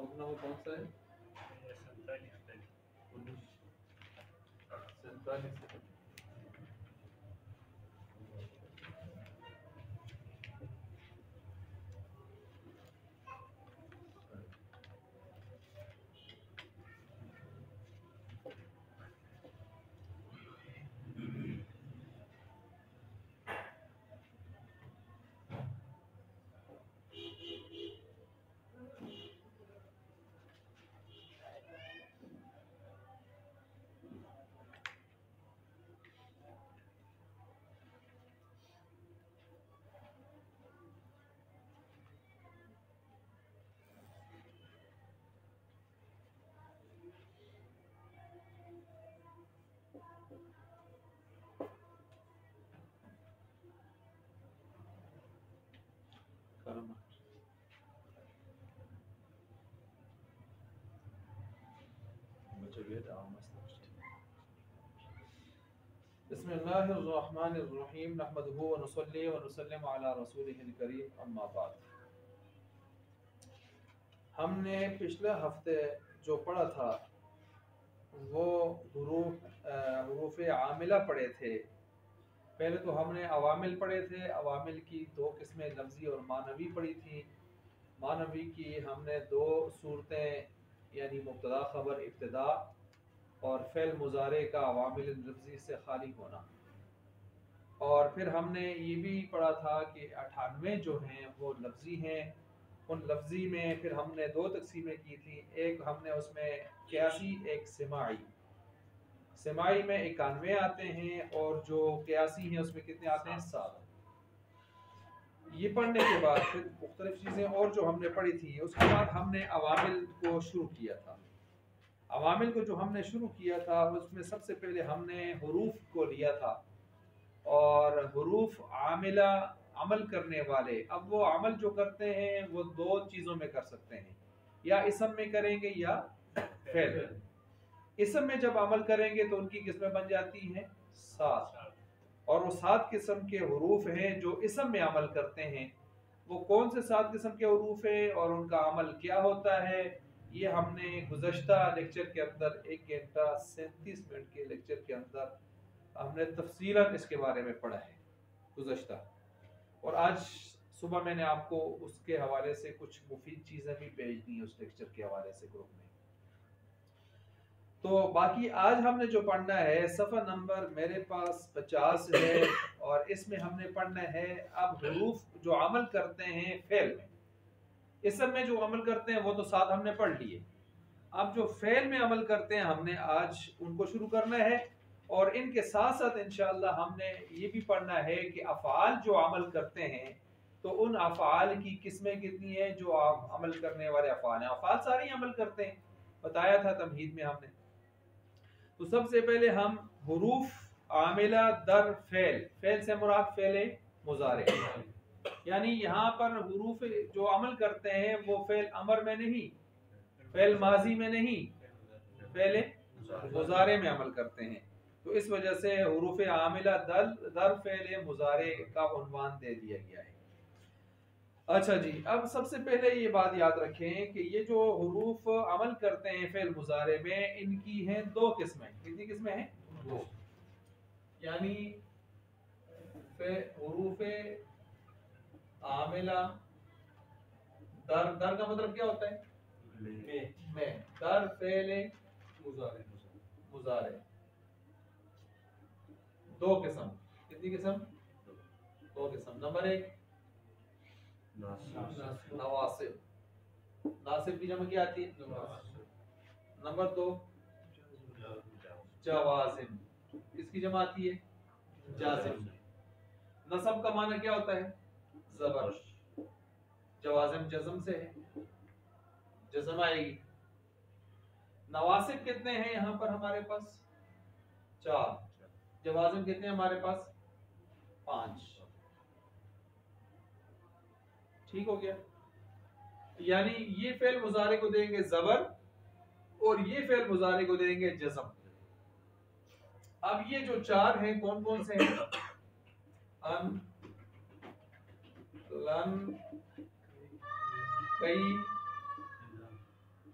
मुकदमा कौन सा है? 47। बिस्मिल्लाहिर्रहमानिर्रहीम नहमदुहु व नुसल्ली व नुसल्लिमु अला रसूलिहिल करीम अम्मा बाद। हमने पिछले हफ्ते जो पढ़ा था वो हुरूफ आमिला पढ़े थे। पहले तो हमने अवामिल पढ़े थे। अवामिल की दो किस्में लफ्ज़ी और मानवी पढ़ी थी। मानवी की हमने दो सूरतें यानी मुब्तदा खबर इब्तिदा और फ़ेल मुज़ारे का अवामिल लफ्ज़ी से खाली होना। और फिर हमने ये भी पढ़ा था कि 98 जो हैं वो लफ्ज़ी हैं। उन लफ्ज़ी में फिर हमने दो तकसीमें की थी। एक हमने उसमें क़यासी, एक सिमाई। सिमाई में 91 आते हैं और जो क़यासी हैं उसमें कितने आते हैं? 7। ये पढ़ने के बाद फिर मुख्तलिफ चीज़ें और जो हमने पढ़ी थी उसके बाद हमने अवामिल को शुरू किया था। अवामिल को जो हमने शुरू किया था उसमें सबसे पहले हमने हुरूफ को लिया था और हुरूफ आमिला अमल करने वाले। अब वो अमल जो करते हैं वो दो चीज़ों में कर सकते हैं, या इसम में करेंगे या फ़ेल। इसम में जब अमल करेंगे तो उनकी किस्में बन जाती हैं 7 और वो 7 किस्म के हुरूफ हैं जो इसम में अमल करते हैं। वो कौन से 7 किस्म के हुरूफ हैं और उनका अमल क्या होता है, ये हमने गुज़श्ता लेक्चर के अंदर 1 घंटा 37 मिनट के लेक्चर के अंदर हमने तफसीलन इसके बारे में पढ़ा है गुज़श्ता। और आज सुबह मैंने आपको उसके हवाले से कुछ मुफीद चीज़ें भी भेज दी उस लेक्चर के हवाले से ग्रुप में। तो बाकी आज हमने जो पढ़ना है सफ़ा नंबर मेरे पास 50 है और इसमें हमने पढ़ना है अब हुरूफ जो अमल करते हैं फ़ेल में। इसम में जो अमल करते हैं वो तो 7 हमने पढ़ लिए। अब जो फ़ेल में अमल करते हैं हमने आज उनको शुरू करना है और इनके साथ साथ इंशाअल्लाह हमने ये भी पढ़ना है कि अफ़आल जो अमल करते हैं तो उन अफ़आल की किस्में कितनी हैं जो अमल करने वाले अफ़आल हैं। अफ़आल सारे ही अमल करते हैं, बताया था तमहीद में हमने। तो सबसे पहले हम हुरूफ आमिला दर फ़ेल, फ़ेल से मुराद फ़ेल मुज़ारे, यानी यहाँ पर हुरूफ जो अमल करते हैं वो फ़ेल अमर में नहीं, फ़ेल माजी में नहीं, फ़ेल मुज़ारे में अमल करते हैं। तो इस वजह से हुरूफ आमिला दर फ़ेल मुज़ारे का उन्वान दे दिया गया है। अच्छा जी, अब सबसे पहले ये बात याद रखें कि ये जो हुरूफ अमल करते हैं फ़ेल मुज़ारे में, इनकी हैं दो किस्में। कितनी किस्में हैं? दो। यानी हुरूफ आमिला दर का मतलब क्या होता है? में दर फ़ेल मुज़ारे दो किस्म। कितनी किस्म? दो किस्म। नंबर 1 नवासिब, नासिब की जमा क्या आती है? नंबर 2 जवाजिम, इसकी जमा आती है जाजिम। नसब का माना क्या होता है? जबर। जवाजिम जज़म से है, जज़म आएगी। नवासिब कितने हैं यहाँ पर हमारे पास? 4। जवाजिम कितने हमारे पास? 5। ठीक हो गया। यानी ये फ़ेल मुज़ारे को देंगे जबर और ये फ़ेल मुज़ारे को देंगे जज़म। अब ये जो 4 हैं कौन कौन से हैं? अन, लन, कई,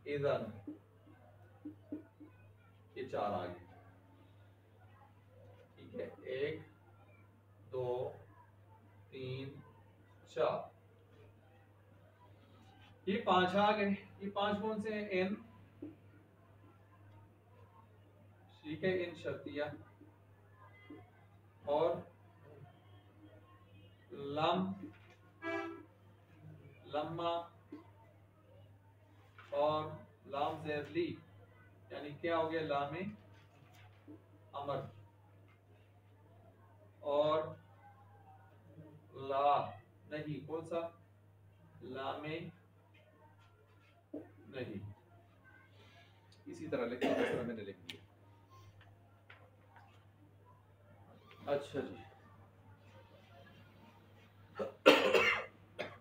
इदन, ये 4 आ गए। ठीक है, 1 2 3 4, ये 5 आ गए। ये 5 कौन से हैं? इन, ठीक है, इन शर्तिया और लम, लम्मा और लाम ज़ेर ली, यानी क्या हो गया? लामे अमर और ला नहीं, कौन सा? लामे नहीं। इसी तरह लिखो जिस तरह मैंने लिख दिया। अच्छा जी,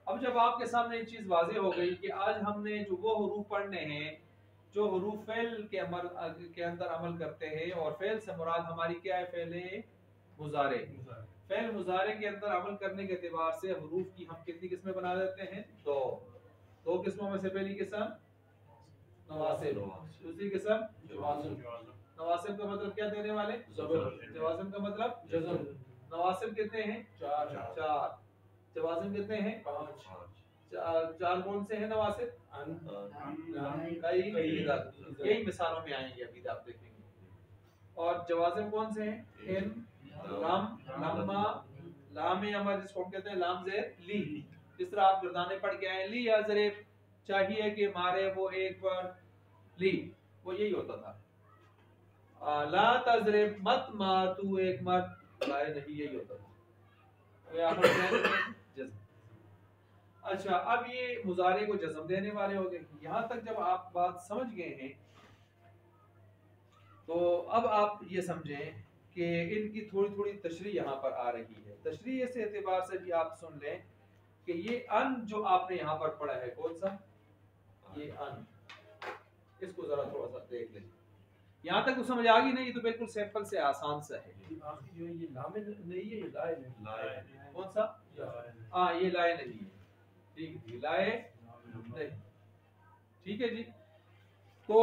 अब जब आपके सामने एक चीज वाज़ेह हो गई कि आज हमने जो वो हुरूफ पढ़ने हैं जो हुरूफ फेल के अंदर अमल करते हैं, और फेल से मुराद हमारी क्या है? फेल मुजारे। फेल मुजारे के अंदर अमल करने के एतबार से हुरूफ की हम कितनी किस्में बना देते हैं? दो किस्मों में से पहली किस्म नवासिब, दूसरी किस्म जवाज़िम। नवासिब का मतलब क्या देने वाले? जवाज़िम का मतलब जज़म। नवासिब कितने हैं? 4। जवाज़िम कितने हैं? 5। 4 कौन से हैं नवासिब? यही मिसालों में आएंगे, अभी आप देखेंगे। और जवाज़िम कौन से हैं? इन, लम, लम्मा, लाम अमर, जिसको हम कहते हैं लाम ज़ेर ली। जिस तरह आप गर्दाने पढ़ के आए, ली या ज़रीब, चाहिए कि मारे वो एक बार ली, वो यही होता था। ला तज़रिब, मत मार तू एक मत, लाए नहीं, यही होता था। अच्छा, अब ये मुजारे को जज़म देने वाले हो गए। यहाँ तक जब आप बात समझ गए हैं तो अब आप ये समझें कि इनकी थोड़ी थोड़ी तशरीह यहाँ पर आ रही है। तशरीह से एतबार से भी आप सुन लें कि ये अन जो आपने यहाँ पर पढ़ा है, कौन सा? ये अन, इसको जरा थोड़ा सा देख लें। यहाँ तक तो समझ आ गई नहीं? ये तो बिल्कुल सिंपल से आसान सा है। जो ये लामे नहीं है, ये लाए नहीं। कौन सा? हाँ, ये लाए नहीं है। ठीक है, लाए नहीं। ठीक है जी। तो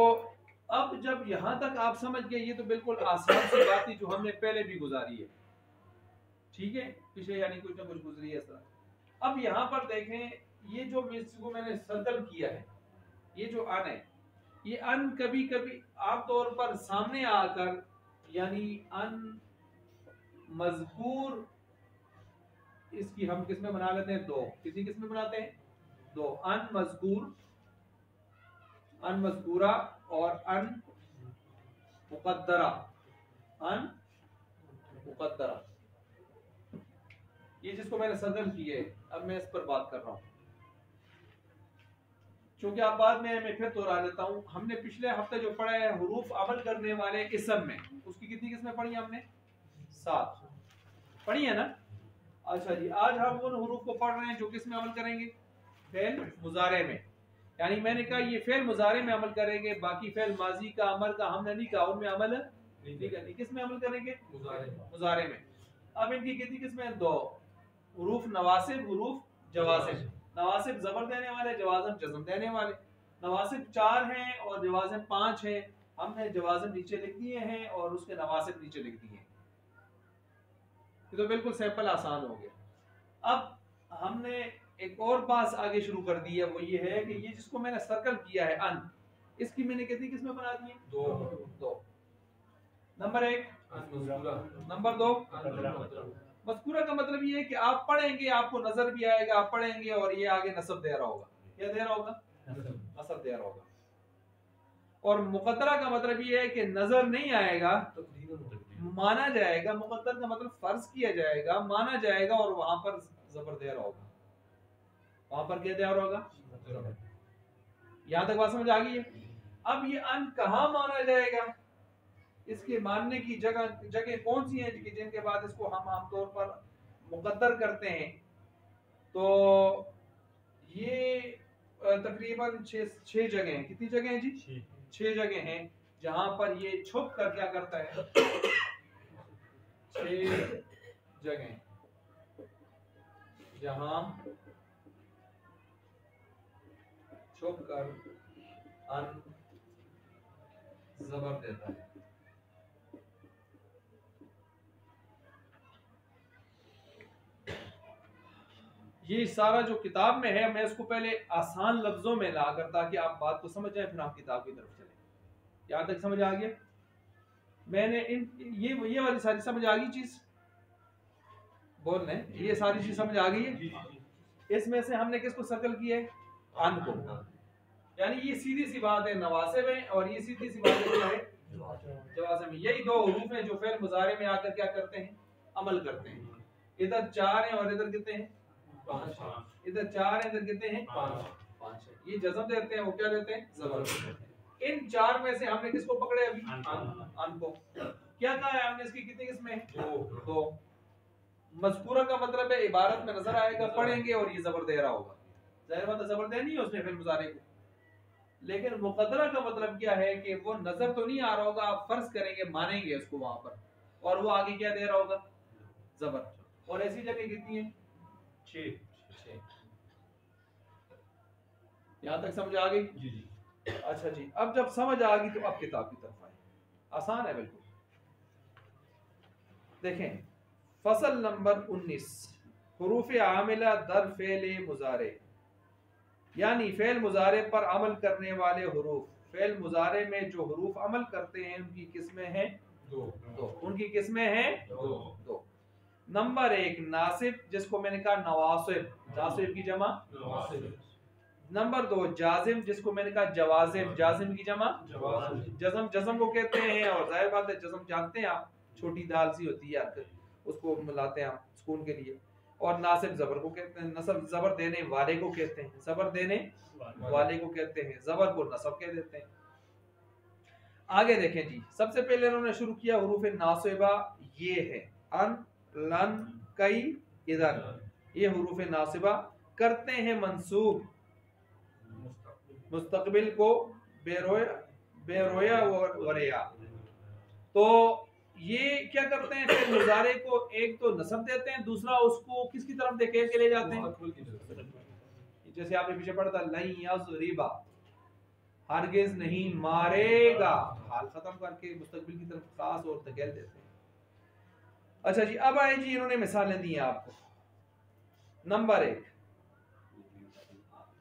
अब जब यहाँ तक आप समझ गए, ये तो बिल्कुल आसान सी बात थी जो हमने पहले भी गुजारी है। ठीक है, पिछले यानी कुछ ना कुछ गुजरी है इस तरह। अब यहाँ पर देखें, ये जो को मैंने सर्कल किया है, ये जो अन है, ये अन कभी कभी आमतौर पर सामने आकर, यानी अन मजकूर, इसकी हम किस्में बना लेते हैं 2। कितनी किस्में बनाते हैं? 2। अन मजकूर, अन मजकूरा और अन मुकद्दरा। अन मुकद्दरा, ये जिसको मैंने सर्कल की है, अब मैं इस पर बात कर रहा हूँ। क्योंकि आप बाद में मैं फिर दोहरा देता हूँ, हमने पिछले हफ्ते जो पढ़ा है हुरूफ अमल करने वाले इसम में, उसकी कितनी किस्में पढ़ी हमने? 7 पढ़ी है ना? अच्छा जी, आज हम उन हुरूफ को पढ़ रहे हैं जो किसमें अमल करेंगे? फेल मुजारे में। यानी मैंने कहा ये फेल मुजारे में अमल करेंगे, बाकी फेल माजी का अमल का हमने नहीं कहा, उनमें अमल नहीं करनी। किसमें अमल करेंगे? मुजारे में। अब इनकी कितनी किस्में? 2। हुरूफ नवासिब, हुरूफ जवाज़िम। नवासिब जबर देने वाले, जवाज़िम जज़म देने वाले। नवासिब 4 हैं और जवाज़िम 5 हैं। हमने जवाज़िम नीचे लिख दिए हैं और उसके नवासिब नीचे लिख दिए हैं। ये तो बिल्कुल सिंपल आसान हो गया। अब हमने एक और बात आगे शुरू कर दी है, वो ये है कि ये जिसको मैंने सर्कल किया है अन, इसकी मैंने कितनी किस्में बना दी हैं? 2। नंबर 1, नंबर 2 मज़कूरा का मतलब ये है कि आप पढ़ेंगे, आपको नजर भी आएगा, आप पढ़ेंगे और ये आगे नसब दे रहा होगा। क्या दे रहा होगा? नसब दे रहा होगा। और मुकद्दरा का मतलब ये है कि नजर नहीं आएगा, माना जाएगा। मुकद्दर का मतलब फर्ज किया जाएगा, माना जाएगा, और वहां पर जबर दे रहा होगा। वहां पर क्या दे रहा होगा? यहां तक बात समझ आ गई है? अब ये अन कहाँ माना जाएगा, इसके मानने की जगह कौन सी है जिनके बाद इसको हम आमतौर पर मुकद्दर करते हैं? तो ये तकरीबन 6 जगह हैं। कितनी जगह हैं जी? 6 जगह हैं जहां पर ये छुप कर क्या करता है? 6 जगह जहां छुप कर अन जबर देता है। ये सारा जो किताब में है, मैं इसको पहले आसान लफ्जों में ला कर, ताकि आप बात को समझ जाए, फिर आप किताब की तरफ चलें। यहाँ तक समझ आ गया? मैंने ये वाली सारी समझ आ गई चीज? बोल रहे हैं ये सारी चीज समझ आ गई है? इसमें से हमने किसको सर्कल किया है? अन को। यानी ये सीधी सी बात है नवासिब है, और ये सीधी सी बात है क्या है? जवाज़िम। यही दो हुरूफ हैं जो फेल मुजारे में आकर क्या करते हैं? अमल करते हैं। इधर 4 हैं और इधर कितने हैं? 5। इधर 4 हैं, इधर कितने हैं? 5 है। ये जज़म देते हैं, वो क्या देते हैं? ज़बर देते हैं। इन 4 में से हमने किसको पकड़े अभी? अन को। क्या कहा है हमने? इसकी कितनी किस्में? 2। मज़कूरा का मतलब है इबारत में नजर आएगा, पढ़ेंगे और ये जबर दे रहा होगा। जाहिर बात है जबर दे नहीं है उसने फेल मुजारे को। लेकिन मुक़द्दरा का मतलब क्या है कि वो नजर तो नहीं आ रहा होगा, आप फर्ज करेंगे, मानेंगे उसको वहां पर, और वो आगे क्या दे रहा होगा? जबर। और ऐसी जगह कितनी है? 6। यहां तक समझ आ गई? जी जी। अच्छा जी, अब जब समझ आ गई तो अब किताब की तरफ आए। आसान है बिल्कुल। देखें फसल नंबर 19, हुरूफ आमिला दर फेल मुजारे, यानी फेल मुजारे पर अमल करने वाले हुरूफ। फेल मुजारे में जो हुरूफ अमल करते हैं उनकी किस्में हैं 2। उनकी किस्में हैं 2। नंबर 1 नासिब, जिसको मैंने कहा नवासिब, नासिब की जमा नवासिब। नंबर 2 जाजिम, जिसको मैंने कहा जवाजिम, जाजिम की जमा जज़म। जज़म को कहते हैं, और जाहिर बात है जज़म जानते हैं आप, छोटी दाल सी होती है, उसको मिलाते हैं आप सुकून के लिए। और नासिब जबर को कहते हैं, नसब जबर देने वाले को कहते हैं, जबर देने वाले को कहते हैं, जबर को नसब कह देते हैं। आगे देखें जी, सबसे पहले इन्होंने शुरू किया हुरूफ नासिबा, ये है अन, लन, कई, इधर, ये हुरूफ नासिबा करते हैं मंसूब मुस्तकबिल को बेरोया वरिया। तो ये क्या करते हैं? फिर मुजारे को एक तो नसब देते हैं, दूसरा उसको किसकी तरफ देखे के ले जाते हैं? जैसे आपने पीछे पढ़ा था लन यज़रिबा, हरगिज नहीं मारेगा, हाल खत्म करके मुस्तकबिल की तरफ खास और धकेल देते हैं। अच्छा जी, अब आए जी, इन्होंने मिसालें दी हैं आपको। नंबर 1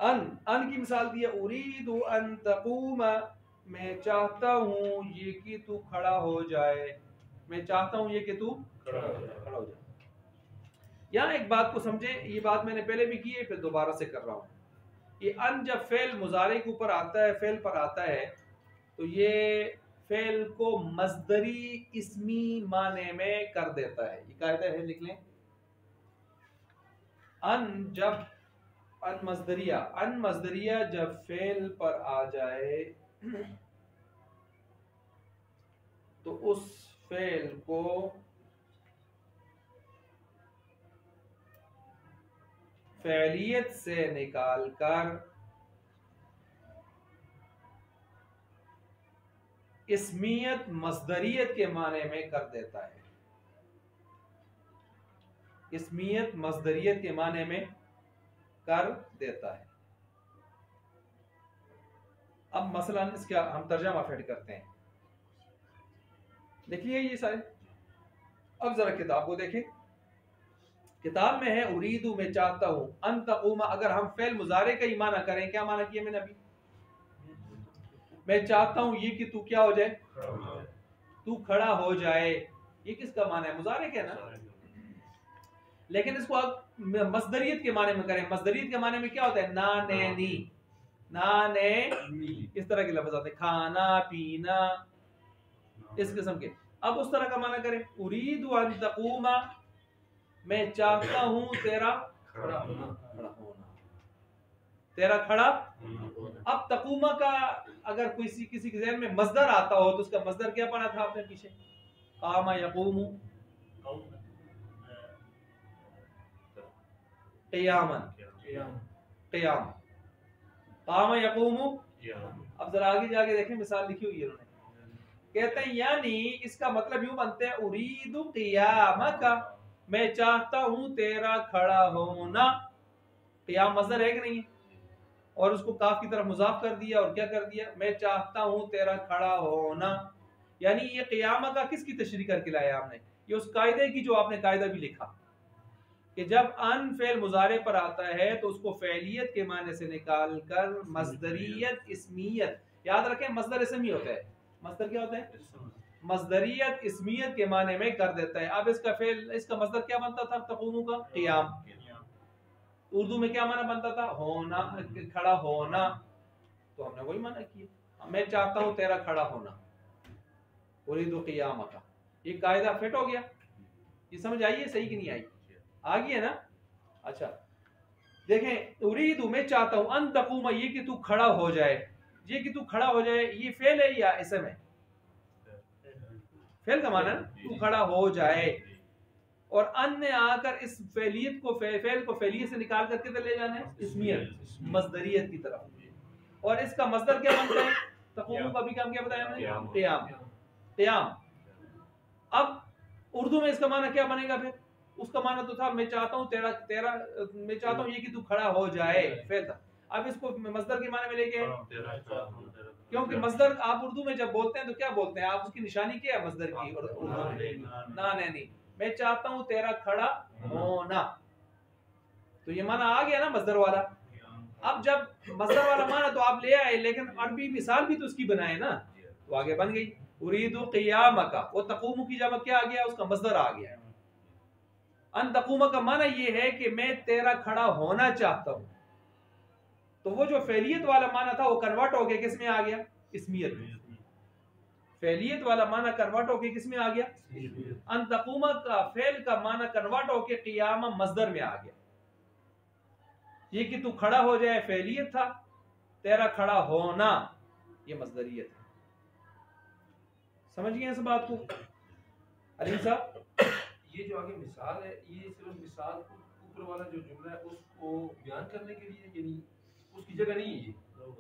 अन की मिसाल दी है, उरीदु अन तक़ूमा, मैं चाहता हूँ ये कि तू खड़ा हो जाए, मैं चाहता हूँ ये कि तू खड़ा हो जाए। यहाँ एक बात को समझे, ये बात मैंने पहले भी की है, फिर दोबारा से कर रहा हूँ। ये अन जब फेल मुजारे के ऊपर आता है, फेल पर आता है, तो ये फेल को मजदरी इसमी माने में कर देता है। ये कायदा है, लिख लें। अन मजदरिया जब फेल पर आ जाए तो उस फेल को फेलियत से निकालकर इसमियत मजदरियत के माने में कर देता है। इसमियत मजदरियत के माने में कर देता है। अब मसलन इसका हम तर्जमा फिर करते हैं। देखिए ये सारे, अब जरा किताब को देखें। किताब में है उरीदू, मैं चाहता हूं, अन तक़ूमा, अगर हम फेल मुजारे का ही माना करें, क्या माना किया मैंने अभी? मैं चाहता हूं ये कि तू क्या हो जाए? तू खड़ा हो जाए। ये किसका माना है? मुजारे का ना। लेकिन इसको अब मसदरियत के माने में करें। मसदरियत के माने में क्या होता है? ना ने नी, ना ने इस तरह के लफ्ज आते हैं, खाना पीना इस किस्म के। अब उस तरह का माना करें, उरीदु अन तक़ूमा, मैं चाहता हूं तेरा खड़ा होना, तेरा खड़ा। अब तक़ूमा का अगर किसी के ज़हन में मसदर आता हो तो उसका मसदर क्या पढ़ा था आपने पीछे? कामा यक़ूमु क़ियामन, क़ियाम, कामा यक़ूमु। अब जरा आगे जाके देखें, मिसाल लिखी हुई है उन्होंने। कहते हैं यानी इसका मतलब यूं बनते हैं, उरीदु क़ियामका, मैं चाहता हूं तेरा खड़ा होना। क़ियाम मसदर है कि नहीं? और उसको काफ की तरफ मुजाफ कर दिया और क्या कर दिया, मैं चाहता हूं तेरा खड़ा होना। यानी ये क़ियामा का किसकी तशरीह करके लाया आपने, ये उस कायदे की जो आपने कायदा भी लिखा कि जब अन फेल मुजारे पर आता है तो उसको फेलियत के माने से निकाल कर मस्दरियत इस्मियत, याद रखें मस्दर इसमी होता है, मस्दर क्या होता है, मस्दरियत इस्मियत के माने में कर देता है। अब इसका फेल, इसका मस्दर क्या बनता था तक़ूमु का, क़ियाम। उर्दू में क्या माना बनता था, होना, खड़ा होना। तो हमने वही माना किया, मैं चाहता हूं तेरा खड़ा होना, उरीदु क़ियाम का। ये कायदा फिट हो गया, ये समझ आई है सही कि नहीं आई, आ गई है ना। अच्छा देखें, उरीदु मैं चाहता हूं, अन तक़ूम ये कि तू खड़ा हो जाए, ये कि तू खड़ा हो जाए ये फेल है या इसम है, फेल का माना तू खड़ा हो जाए। और अन ने आकर इस फेलियत को फेल को फेलियत से निकाल कर किधर ले जाना है, इसमियत मस्दरियत की तरफ। और इसका मस्दर क्या बनता है, तक़ूम का भी काम क्या बताया हमने, क़ियाम, क़ियाम। अब उर्दू में इसका माना क्या बनेगा फिर, उसका माना तो था मैं चाहता हूँ तेरा तेरा मैं चाहता हूँ ये कि तू खड़ा हो जाए, फेल था। अब इसको मस्दर के माने में लेके, क्योंकि मस्दर आप उर्दू में जब बोलते हैं तो क्या बोलते हैं आप, उसकी निशानी क्या है मस्दर की उर्दू में, ना नहीं, मैं चाहता हूं तेरा खड़ा होना। तो ये माना आ गया ना मस्दर वाला। अब जब मस्दर वाला माना तो आप ले आए, लेकिन अरबी मिसाल भी तो उसकी बनाए ना, तो आगे बन गई उरीदु क़ियाम का। वो तक़ूम की जब क्या आ गया, उसका मस्दर आ गया। अन तक़ूम का माना ये है कि मैं तेरा खड़ा होना चाहता हूं। तो वो जो फेलियत वाला माना था वो कन्वर्ट हो गया, किस में आ गया, इसमियत में। फेलियत वाला माना कन्वर्ट होके किस में आ गया, अन तक़ूमा का फेल का माना कन्वर्ट होके क़ियाम मस्दर में आ गया। ये कि तू खड़ा हो जाए फेलियत था, तेरा खड़ा होना ये मस्दरियत है। समझ गए इस बात को अली साहब। ये जो आगे मिसाल है, ये सिर्फ मिसाल ऊपर वाला जो जुमला है उसको बयान करने के लिए, यानी उसकी जगह नहीं है ये,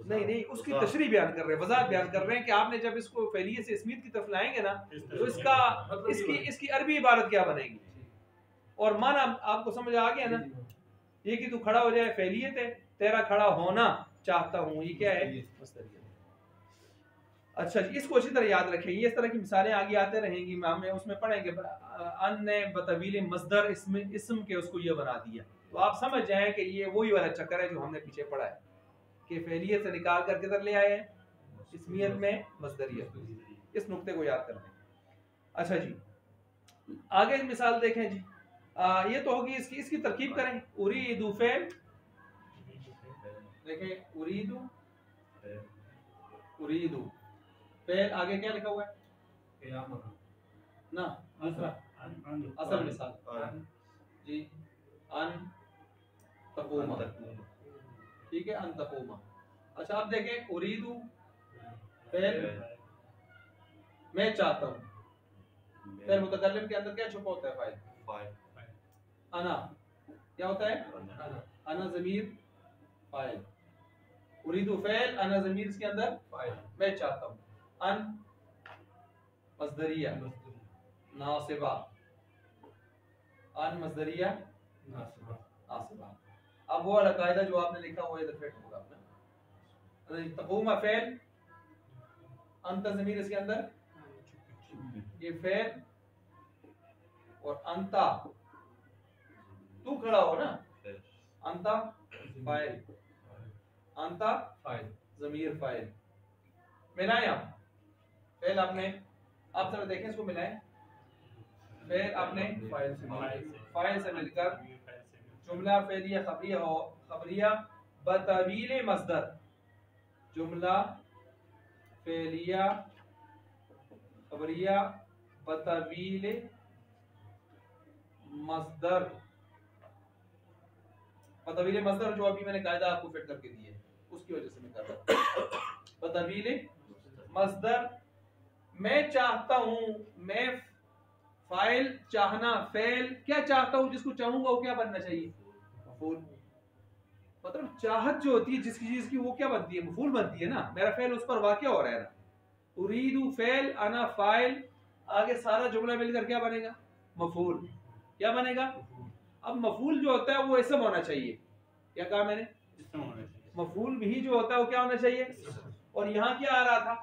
नहीं उसकी तशरीह बयान कर रहे हैं, वज़ाहत बयान कर रहे हैं कि आपने जब इसको फेलियत से इसमियत की तरफ लाएंगे ना तो इसका इसकी अरबी इबारत क्या बनेगी, और माना आपको समझ आ गया ना। ये कि तू खड़ा हो जाए फेलियत है, तेरा खड़ा होना चाहता हूँ ये क्या है, मस्दरियत। अच्छा जी, इसको अच्छी तरह याद रखें, ये इस तरह की मिसालें आगे आते रहेंगी, हमें उसमें पढ़ेंगे। अन ने बतवील मस्दर इसम के उसको ये बना दिया, तो आप समझ जाएं कि ये वही वाला चक्कर है जो हमने पीछे पढ़ा है कि फेलियत से निकाल कर किधर ले आए, इसमियत में मस्दरियत। इस नुक्ते को याद कर लें। अच्छा जी आगे मिसाल देखें जी। ये तो होगी इसकी तरकीब करें। उरीदु फेल, देखें उरीदु फेल, आगे क्या लिखा हुआ है ना, दूसरा असल मिसाल जी, अन तक़ूमा, ठीक है, अन तक़ूमा। अच्छा अब देखें उरीदु फेल, मैं चाहता हूँ, फिर मुतकल्लिम के अंदर क्या छुपा होता है, फाइल। अना क्या होता है, अना ज़मीर फाइल। उरीदु फेल, अना ज़मीर इसके अंदर फाइल, मैं चाहता हूँ। अन मस्दरिया नासिबा, अन मस्दरिया नासिबा। अब वो वाला कायदा जो आपने लिखा हुआ इधर फिट होगा अपना। तक़ूमा फेल, अंता ज़मीर इसके अंदर, ये फेल और अंता, तू खड़ा हो ना, अंता फाइल, अंता फाइल, ज़मीर फाइल। मिलाएं आप फेल आपने, आप जरा देखें इसको मिलाएं। फेल आपने फाइल से मिलकर जुमला फेलिया खबरिया बतवील मस्दर, जुमला फेलिया खबरिया बतवील मस्दर। बतवील मस्दर जो अभी मैंने कायदा आपको फिट करके दिए उसकी वजह से मैं कर रहा हूं। बतवील मस्दर, मैं चाहता हूं, मैं फाइल चाहना, फेल क्या चाहता हूं, जिसको चाहूंगा वो क्या बनना चाहिए, मफूल। मतलब चाहत जो होती है जिसकी चीज की वो क्या बनती है, मफूल बनती है ना। मेरा फेल उस पर वाक़या हो रहा है ना, उरीदु फेल, अना फाइल, आगे सारा जुमला मिलकर क्या बनेगा, मफूल। क्या बनेगा, अब मफूल जो होता है वो इसम होना चाहिए, क्या कहा मैंने, मफूल भी जो होता है वो क्या होना चाहिए, और यहाँ क्या आ रहा था,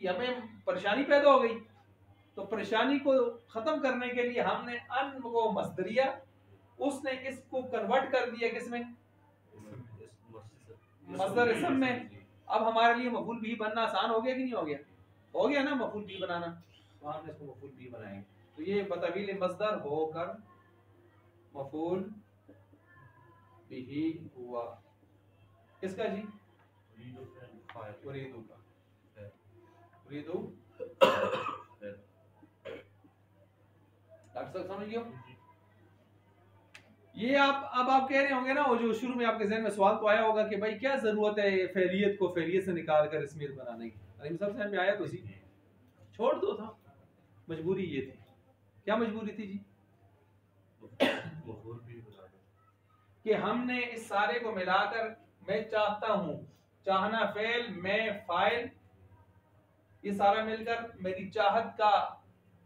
हमें परेशानी पैदा हो गई। तो परेशानी को खत्म करने के लिए हमने अन को मस्दरिया, उसने इसको कन्वर्ट कर दिया किसमें, मस्दर इसम में। अब हमारे लिए मफूल भी बनना आसान हो गया कि नहीं हो गया, हो गया ना मफूल भी बनाना, तो हमने इसको मफूल भी बनाएंगे। तो ये बतवील मस्दर होकर मफूल बिही हुआ, किसका जी, उरीदू का, उरीदू। डॉक्टर साहब समझ गए? ये अब आप कह रहे होंगे ना, वो जो शुरू में आपके ज़हन में सवाल तो आया होगा कि भाई क्या जरूरत है फेलियत को फेलियत से निकाल कर इसमियत बनाने की। अलीम साहब ज़हन में आया तो सी छोड़ दो था, मजबूरी ये थी। क्या मजबूरी थी जी? कि हमने इस सारे को मिलाकर, मैं चाहता हूं, चाहना फेल, मैं फाइल, ये सारा मिलकर मेरी चाहत का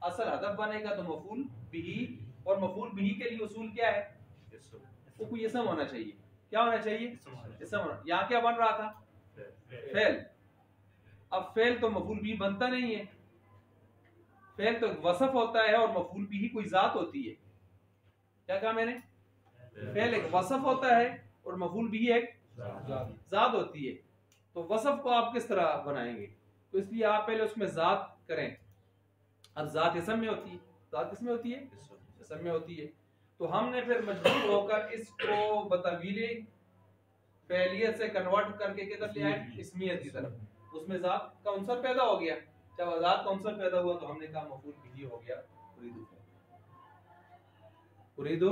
असल हदफ बनेगा तो मफूल बिही। और मफूल बिही के लिए उसूल क्या है, वो कोई इसम होना चाहिए। क्या होना चाहिए, इसम होना। यहाँ क्या बन रहा था, फेल। अब फेल तो मफूल बिही बनता नहीं है, फेल तो वसफ होता है और मफूल बिही कोई जात होती है। क्या कहा मैंने, फेल एक वसफ होता है और मफूल बिही एक जात होती है। तो वसफ को आप किस तरह बनाएंगे, तो इसलिए आप पहले उसमें जात करें। अब जात इसम में होती है, जात किसमें होती है, इसम में होती है। तो हमने फिर मजबूर होकर इसको बतवीले फेलियत से कन्वर्ट करके किधर ले आए, इसमियत की तरफ। उसमें जात का अंसर पैदा हो गया। जब आजाद का अंसर पैदा हुआ तो हमने कहा मफूल बिही हो गया उरीदु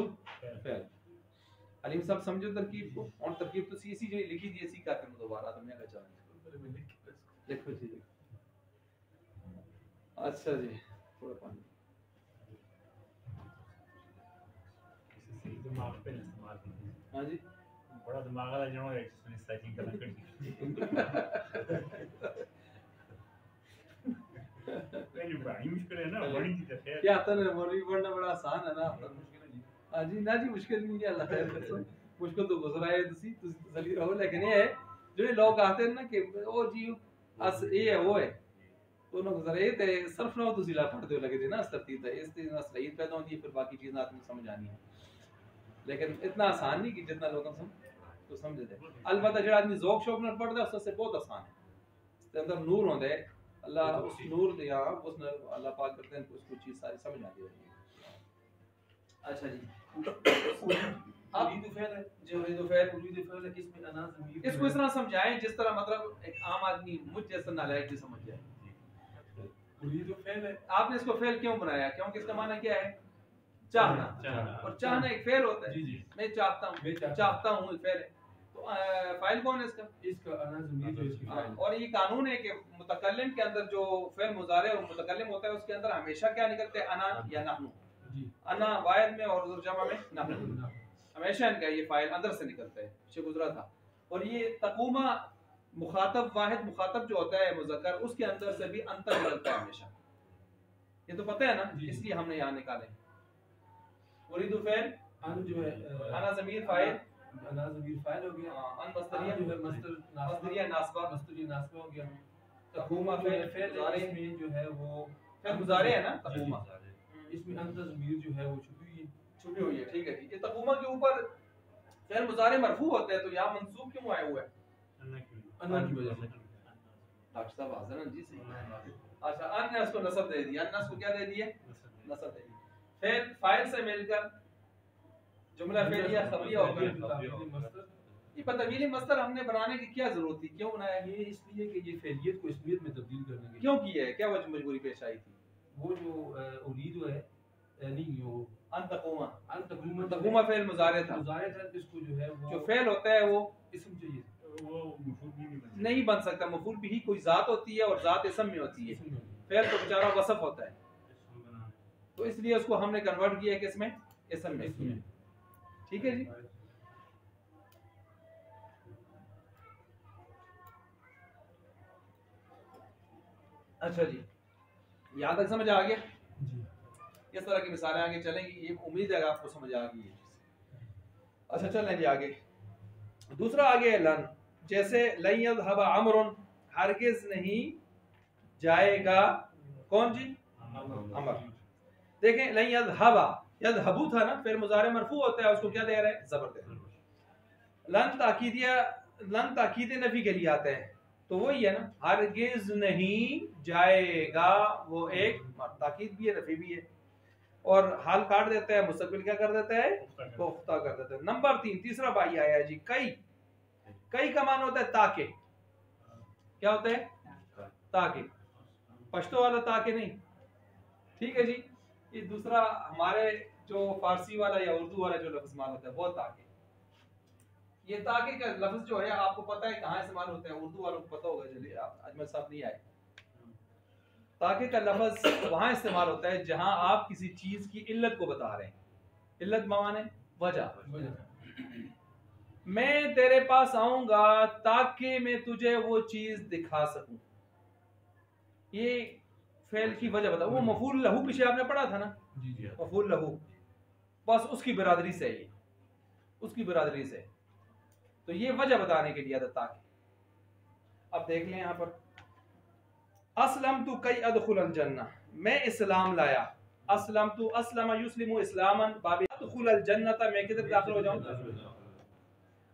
फेल। अलीम साहब समझो तरकीब को, और तरकीब तो इसी जो लिखी थी इसी का फिर दोबारा तो मैं अच्छा देखो जी। अच्छा जी, थोड़ा पानी दिमाग पे इस्तेमाल कीजिए। हाँ जी, बड़ा दिमाग वाला जो है इसमें साइकिल करना कड़ी ये बड़ी मुश्किल है ना, बड़ी चीज है। क्या आता है मौलवी बनना बड़ा आसान है ना, मुश्किल है जी। हाँ जी ना जी, मुश्किल नहीं है, अल्लाह खैर करे। मुश्किल तो गुजरा है तुसी तसली रहो, लेकिन ये है जो लोग आते हैं ना कि ओ जी अस ये है वो है, तो ना गुजरे ते सिर्फ ना तुसी ला पढ़ते हो लगे थे ना तरतीब है, इस दिन सही पैदा होती है, फिर बाकी चीजें आदमी समझ आनी है। लेकिन इतना आसान नहीं कि जितना लोग तो समझ दे। अलबत्ता जो आदमी ज़ौक शौक न पढ़ता है उससे बहुत आसान है, इसके अंदर नूर होता है। अल्लाह उस नूर या उस अल्लाह पाक करते हैं उसको चीज सारी समझ आती है। अच्छा जी, अब उरीदु फेल है, जो उरीदु फेल इसमें अना ज़मीर, इसको इस तरह समझाएं जिस तरह मतलब एक आम आदमी मुझ जैसा नालायक भी समझ जाए। उरीदु फेल है, आपने इसको फेल क्यों बनाया, क्योंकि इसका माना क्या है, चाहना। और चाहना एक फेल होता है। मैं चाहता हूँ, चाहता हूँ एक फेल है। तो फाइल कौन है इसका, अना ज़मीर जो इसकी फाइल। और ये कानून है कि मुतकल्लिम के अंदर जो फेल मुज़ारे और मुतकल्लिम होता है उसके अंदर हमेशा क्या निकलते हैं, अना या नहनु। अना वाहिद में और जमा में नहनु, हमेशा इनका ये फाइल अंदर से निकलता है, पीछे गुजरा था। और ये तक़ूमा मुखातब वाहिद मुखातब जो होता है मुज़क्कर, उसके अंदर से भी अंतर निकलता है हमेशा, ये तो पता है ना, इसलिए हमने यहाँ निकाले। उरीदु फेल अन जो है अना ज़मीर फाइल, अना ज़मीर फाइल हो गया। अन मस्दरिया जो है मस्दरिया नासबा, मस्दरिया नासबा हो गया। तक़ूमा फेल में जो है वो फेल गुज़ारे है ना, तक़ूमा इसमें अन ज़मीर जो है वो छुपी हुई है। ठीक है जी, ये तक़ूमा के ऊपर फेल मुज़ारे मरफू होते हैं, तो यहाँ मंसूब क्यों आया हुआ है, अन्ना की वजह से। डॉक्टर साहब हाज़िर जी सही। अच्छा, अन ने उसको नस्ब दे दिया, अन्ना उसको क्या दे दिया, नस्ब दे दिया। फेल फाइल से मिलकर जुमला फेलिया खबरिया होकर ये तवील मस्दर हमने बनाने की क्या जरूरत थी, क्यों बनाया, ये इसलिए कि ये फेलियत को इसमियत में तब्दील करने के क्यों किया है, क्या वजह मजबूरी पेश आई थी। वो जो उरीद है नहीं वो अन तक़ूमा फेल मुज़ारे था, इसको जो है वो जो फेल होता है वो इसम चाहिए, वो मफूल भी नहीं बन सकता। मफूल भी कोई जात होती है और जात इसम में होती है, फेल तो बेचारा वसफ होता है, तो इसलिए उसको हमने कन्वर्ट किया किसमें, इसम में। ठीक है जी। अच्छा जी, यहाँ तक समझ आ गया जी। इस तरह की मिसालें आगे चलेंगी, ये उम्मीद है आपको समझ आ गई है। अच्छा चलें जी आगे। दूसरा आगे है लन, जैसे लन यज़हब अमरुन, हरगिज नहीं जाएगा कौन जी, अमर। देखें लन यज़हबा, यज़हबू था ना, फिर मुज़ारे मरफू होता है, उसको क्या दे रहे हैं, ज़बर दे रहे हैं। लन ताकीदिया, लन ताकीद नफी के लिए आता है, तो वही है ना, हरगिज नहीं जाएगा, वो एक ताकीद भी है नफी भी है, और हाल काट देता है, मुस्तकबिल क्या कर देता है, पुख्ता कर देता है। नंबर 3, तीसरा बाई आया जी, कई। कई का मान होता है ताके, क्या होता है, ताके, पश्तो वाला ताके नहीं, ठीक है जी। ये दूसरा हमारे जो फारसी वाला या उर्दू वाला जो लफ्ज मान होता है वो ताके। ये ताके का लफ्ज जो है आपको पता है कहाँ इस्तेमाल होता है, उर्दू वालों को पता होगा, चलिए अजमल साहब नहीं आए। ताके का लफ्ज वहां इस्तेमाल होता है जहां आप किसी चीज की इल्लत को बता रहे हैं, इल्लत माने वजह। मैं तेरे पास आऊंगा ताकि मैं तुझे वो चीज दिखा सकूं, ये फेल की वजह बता। वो मफूल लहू पीछे आपने पढ़ा था ना, मफूल लहू, बस उसकी बिरादरी से है, ये उसकी बिरादरी से, तो ये वजह बताने के लिए था ताकि। अब देख लें यहाँ पर, असलम तू कई अदखुल जन्ना, मैं इस्लाम लाया, असलम तू असलम युस्लिमु इस्लामन बाबी अदखुल जन्नत, मैं किधर दाखिल हो जाऊं।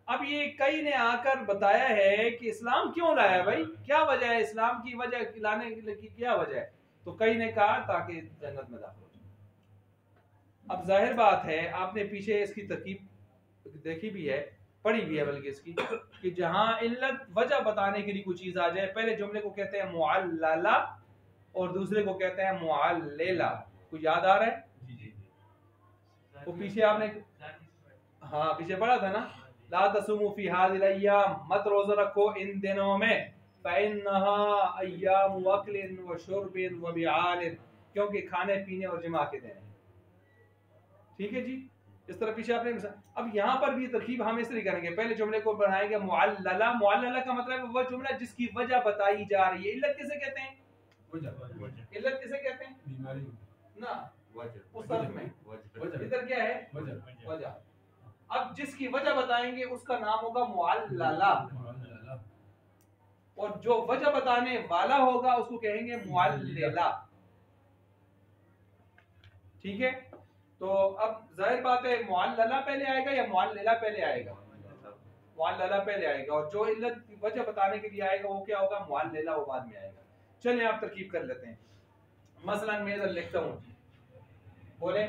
अब ये कई ने आकर बताया है कि इस्लाम क्यों लाया भाई, क्या वजह है, इस्लाम की वजह लाने की क्या वजह है, तो कई ने कहा ताकि जन्नत में दाखिल हो जाए। अब जाहिर बात है आपने पीछे इसकी तरकीब देखी भी है, पढ़ी भी है बल्कि इसकी, कि जहां इल्लत वजह बताने के लिए कोई चीज आ जाए, पहले जुमले को कहते हैं मुअल्लला और दूसरे को कहते हैं मुअल्लिला। कुछ याद आ रहा है, वो पीछे आपने, हाँ पीछे पढ़ा था ना, ला तसुमु फी हादिल अय्याम, मत रोजा रखो इन दिनों में, फइन्नहा अय्याम वक्लिन व शुर्बिन व बिआलिन, क्योंकि खाने पीने और जिमा के दिन हैं। ठीक है जी, इस तरह पीछे आपने। अब यहाँ पर भी तरकीब हम इस तरह करेंगे, पहले जुमले को बनाएंगे मुअल्लला। मुअल्लला का मतलब है वह जुमला जिसकी वजह बताई जा रही है। इल्लत किसे कहते हैं, इल्लत किसे कहते हैं, बीमारी ना उस अर्थ में, इधर क्या है, वजह। अब जिसकी वजह बताएंगे उसका नाम होगा मुअल्लला, और जो वजह बताने वाला होगा उसको कहेंगे मुअल्लिला। ठीक है, तो अब जाहिर बात है मुअल्लला पहले आएगा या मुअल्लिला पहले आएगा, मुअल्लला पहले आएगा, और जो इल्लत की वजह बताने के लिए आएगा वो क्या होगा, मुअल्लिला, वो बाद में आएगा। चलिए आप तरकीब कर लेते हैं। मसलन मैं इधर लिखता हूँ, बोले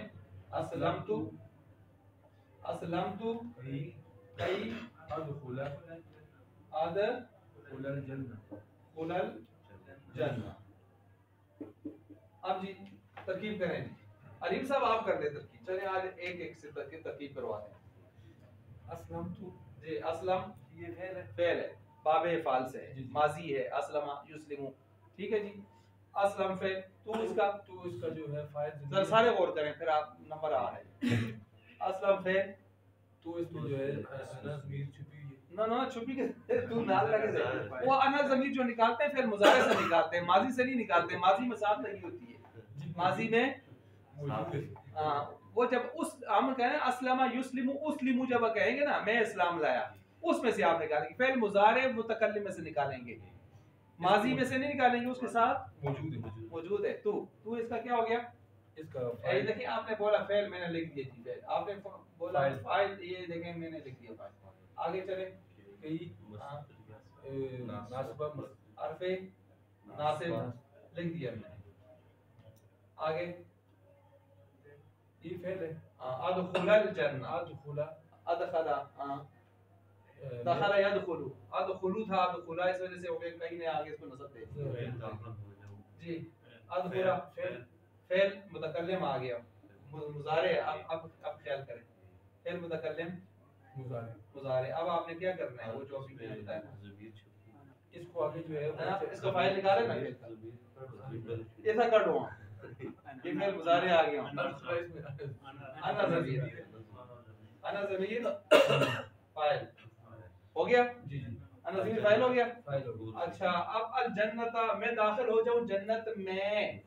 असलमतु, असलमतु कई अदखुल जन्नह। अब जी तरकीब करें जी, अलीम साहब आप कर ले तरकीब। चलिए आज एक एक से तरकीब करवाते हैं। असलमतु जी, असलम ये फेल है, बाबे फाल से है, माजी है, असलमा युस्लिमु, ठीक है जी। असलम फेल, तो इसका जो है फाइल जरा सारे गौर करें फिर आप नंबर आ रहे हैं। असलम फेल, तो इसमें जो है अना ज़मीर छुपी हुई है। ना ना छुपी के तू नाल लगे दे, वो अना ज़मीर जो निकालते हैं फिर मुज़ारे से निकालते हैं, माजी से नहीं निकालते। माजी में साथ लगी होती है, माजी में वो जब उस हम कहें असलमा युस्लिमु उसलिमु जब कहेंगे ना, मैं इस्लाम लाया, उसमें से आप निकालेंगे, फिर मुज़ारे मुतकल्लिम में से निकालेंगे, माजी में से नहीं निकालेंगे, उसके साथ मौजूद है। तू इसका क्या हो गया, इसका ये देखिए आपने बोला फेल, मैंने लिख दिया थी फेल, आपने बोला फाइल, ये देखें मैंने लिख दिया फाइल। आगे चले, कई नासिबा अरफे नासिब लिख दिया मैंने। आगे ये फेल है, अदखुलल जन्नह, अदखुला अदखला, दखला यदखुलु, अदखुलु था अदखुला, इस वजह से हो गया, कहीं ने आगे इसको नस्ब दे दी जी। अदखुला फेल मुतकल्लिम आ गया, मुज़ारे। अब ख्याल करें, फेल मुतकल्लिम मुज़ारे। अब आपने क्या करना है, वो जो अभी मैंने बताया, इसको आगे जो है इसको फाइल निकाले ना, ऐसा कर दो, ये फेल मुज़ारे आ गया, अना ज़मीर, अना ज़मीर फाइल हो गया जी, अना ज़मीर फाइल हो गया। अच्छा, अब अल जन्नत, मैं दाखिल हो जाऊं जन्नत में,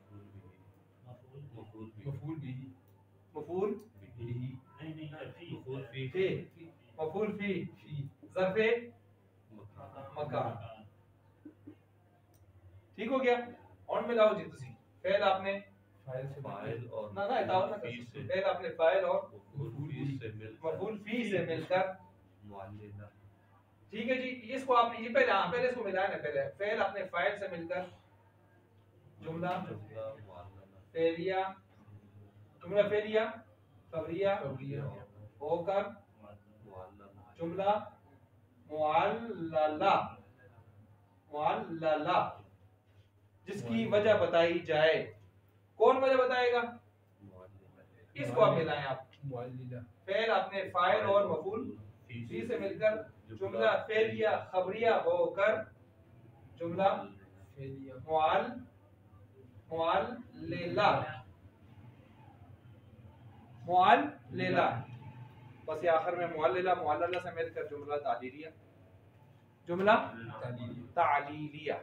मफूल भी मफूल नहीं फी, मफूल फी ज़र्फ़े मकान। ठीक हो गया। और मिलाओ जी तुसी फेल आपने फाइल और ना ना इतावत ना फी से फेल आपने फाइल और मफूल फी से मिलकर मुअल्लिला। ठीक है जी। इसको आपने ये पहले इसको मिलाया ना। पहले फेल आपने फाइल से मिलकर जुमला फेलिया, जुमला फेलिया खबरिया होकर जुमला मुअल्लला मुअल्लला जिसकी वजह बताई जाए। कौन वजह बताएगा? इसको आप मिलाएं। आप फेल आपने फाइल और मफूल फी से मिलकर जुमला फेलिया खबरिया होकर जुमला मुअल्लिला मुअल्लिला। बस ये आखिर में मुअल्लिला मुअल्लला से मिलकर जुमला तालीलिया जुमला तालीलिया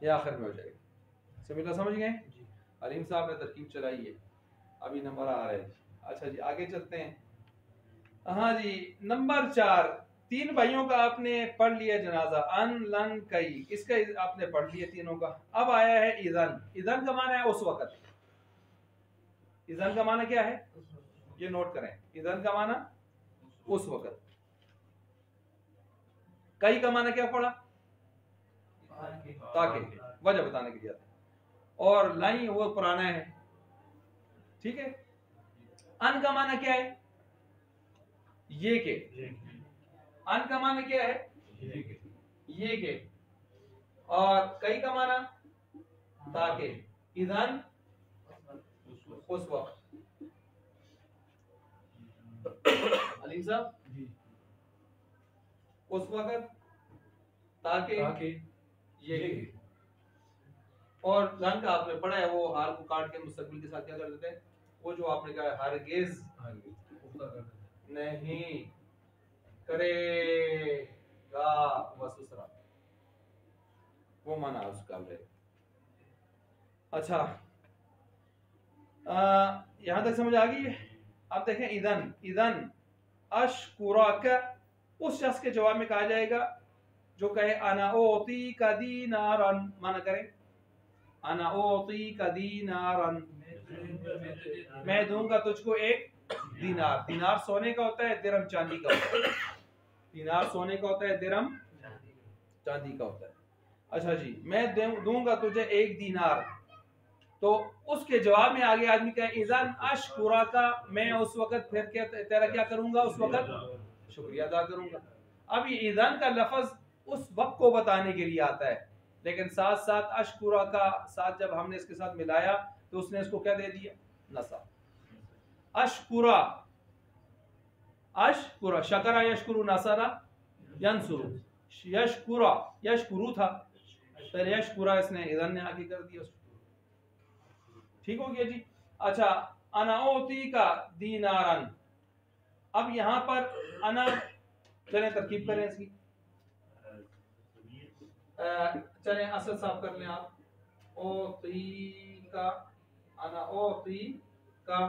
ये आखिर में हो जाएगा। सिमिलर समझ गए? अलीम साहब ने तरकीब चलाई है, अभी नंबर आ रहे हैं। अच्छा जी आगे चलते हैं। हाँ जी नंबर 4, 3 भाइयों का आपने पढ़ लिया जनाजा। अन लन कई इसका आपने पढ़ लिया तीनों का। अब आया है इज़न। इज़न का माना है उस वक्त। इज़न का माना क्या है ये नोट करें। इज़न का माना उस वक्त। कई का माना क्या पढ़ा? ताकि वजह बताने के लिए आता है। और लाई वो पुराना है। ठीक है। अन का माना क्या है? ये के। अन का माना क्या है? ये के। और कई का माना ताकि। इधन उस वक्त। अलीम साहब उस वक्त ताकि ये के। और लन का आपने पढ़ा है वो हाल को काट के मुस्तकबिल के साथ क्या कर देते हैं? वो जो आपने कहा हरगिज नहीं करेगा वसुसरा वो माना उसका है। अच्छा यहां तक समझ आ गई है? आप देखें इदन इदन अशकुराका उस शख्स के जवाब में कहा जाएगा जो कहे अना ओती का दीनारन। माना करें अना ओती का दीनारन मैं दूंगा तुझको एक दीनार। दीनार सोने का होता है, दिरहम चांदी का होता है। दीनार सोने का होता है, दिरहम चांदी का होता है। अच्छा जी मैं दूंगा तुझे एक दीनार। तो उसके जवाब में आगे आदमी का इज़न अशकुरा का मैं उस वक्त फिर क्या तेरा क्या करूंगा? उस वक्त शुक्रिया अदा करूंगा। अब ये इज़न का लफ्ज उस वक्त को बताने के लिए आता है, लेकिन साथ साथ अशकुरा का साथ जब हमने इसके साथ मिलाया तो उसने इसको क्या दे दिया? नसा। अशकुरा अशकुरा शकरा यशकुरु नसरा यंसुरु। यशकुरा यशकुरु था पहले, यशकुरा इसने इधन ने आगे कर दिया। ठीक हो गया जी। अच्छा अनाओती का दीनारन। अब यहाँ पर अना चले तरकीब करें इसकी। चले असद साफ कर लें आप। ओती का अनाओती का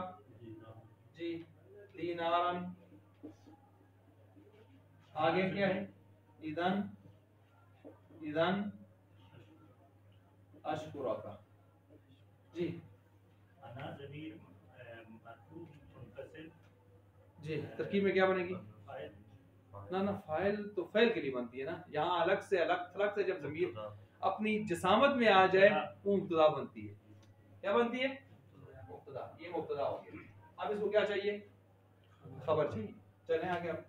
जी दीनारन। आगे क्या है? इदन इदन अशकुरा का जी जी। तरकीब में क्या बनेगी? ना ना फाइल तो फाइल के लिए बनती है ना। यहाँ अलग से जब ज़मीर अपनी जसामत में आ जाए वो मुब्तदा बनती है। क्या बनती है? मुब्तदा। ये मुब्तदा हो गया। अब इसको क्या चाहिए? खबर चाहिए। चलें आगे। अब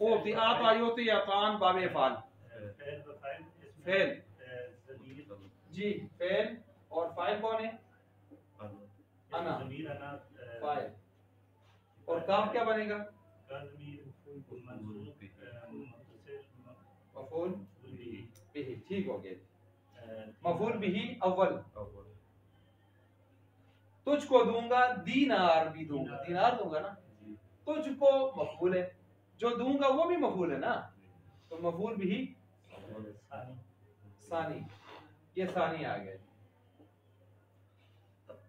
ओती आता योती अतान बाबे फाल फेल जी फेल और फाइल कौन है? अना फाइल। और काफ क्या बनेगा? मफूल बिही। ठीक हो गया। मफूल बिही अव्वल। तुझको दूंगा दीनार भी दूंगा। दीनार दूंगा ना। तुझको मफूल है, जो दूंगा वो भी मफूल है ना, तो मफूल बिही सानी। ये सानी आ गया।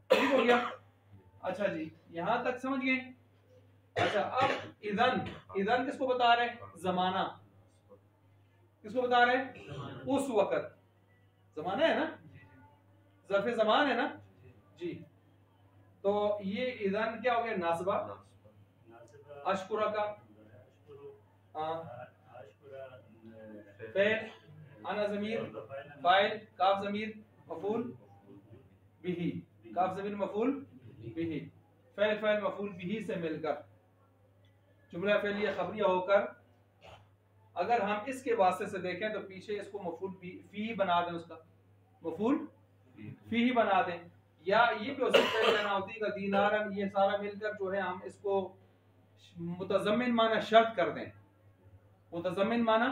ठीक हो गया। अच्छा जी यहां तक समझ गए? अच्छा, अब इदन, इदन किसको बता रहे हैं? जमाना। किसको बता रहे हैं? उस वक्त। जमाना है ना, ज़र्फ़ ज़मान है ना जी। तो ये इदन क्या हो गया? नासबा। अशकुरा का फेल, अना ज़मीर, फाइल, काफ ज़मीर, मफूल बिही, काफ ज़मीर मफूल बिही, फेल फाइल मफूल बिही से मिलकर जुमला फेलिया खबरिया होकर, अगर हम इसके वास्ते से देखें तो पीछे इसको मफूल फी बना दें, उसका मफूल फी ही बना दें, या ये भी हो सकता है कहना होती है दीनारन, ये सारा मिलकर जो है हम इसको मुतज़म्मिन माना शर्त कर दें। मुतज़म्मिन माना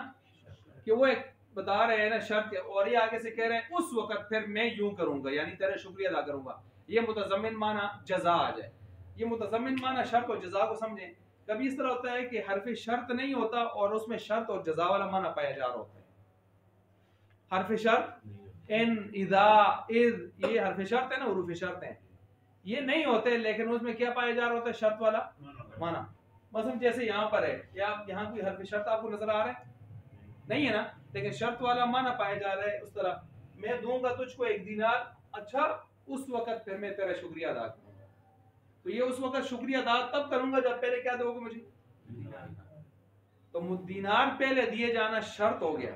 कि वो एक बता रहे हैं ना शर्त, और ये आगे से कह रहे हैं उस वक्त फिर मैं यूं करूंगा, यानी तेरा शुक्रिया अदा करूंगा। ये मुतज़म्मिन माना जज़ा आ जाए। ये मुतज़म्मिन माना शर्त और जज़ा को समझें। कभी इस तरह होता है कि हर्फ शर्त नहीं होता और उसमें शर्त और जज़ा वाला माना पाया जा रहा होता है। हर्फ शर्त इन, इदा, इद, ये हर्फ शर्त है ना, हुरूफ शर्त है, ये नहीं होते, लेकिन उसमें क्या पाया जा रहा होता है? शर्त वाला माना। मसलन जैसे यहाँ पर है, क्या आप यहाँ कोई हर्फ शर्त आपको नजर आ रहा है? नहीं है ना, लेकिन शर्त वाला माना पाया जा रहा है। उस तरह मैं दूंगा तुझको 1 दीनार, अच्छा उस वक्त फिर मैं तेरा शुक्रिया अदा करूंगा। तो ये उस वक्त शुक्रिया अदा तब करूंगा जब पहले क्या दोगे मुझे? तो दीनार पहले दिए जाना शर्त हो गया,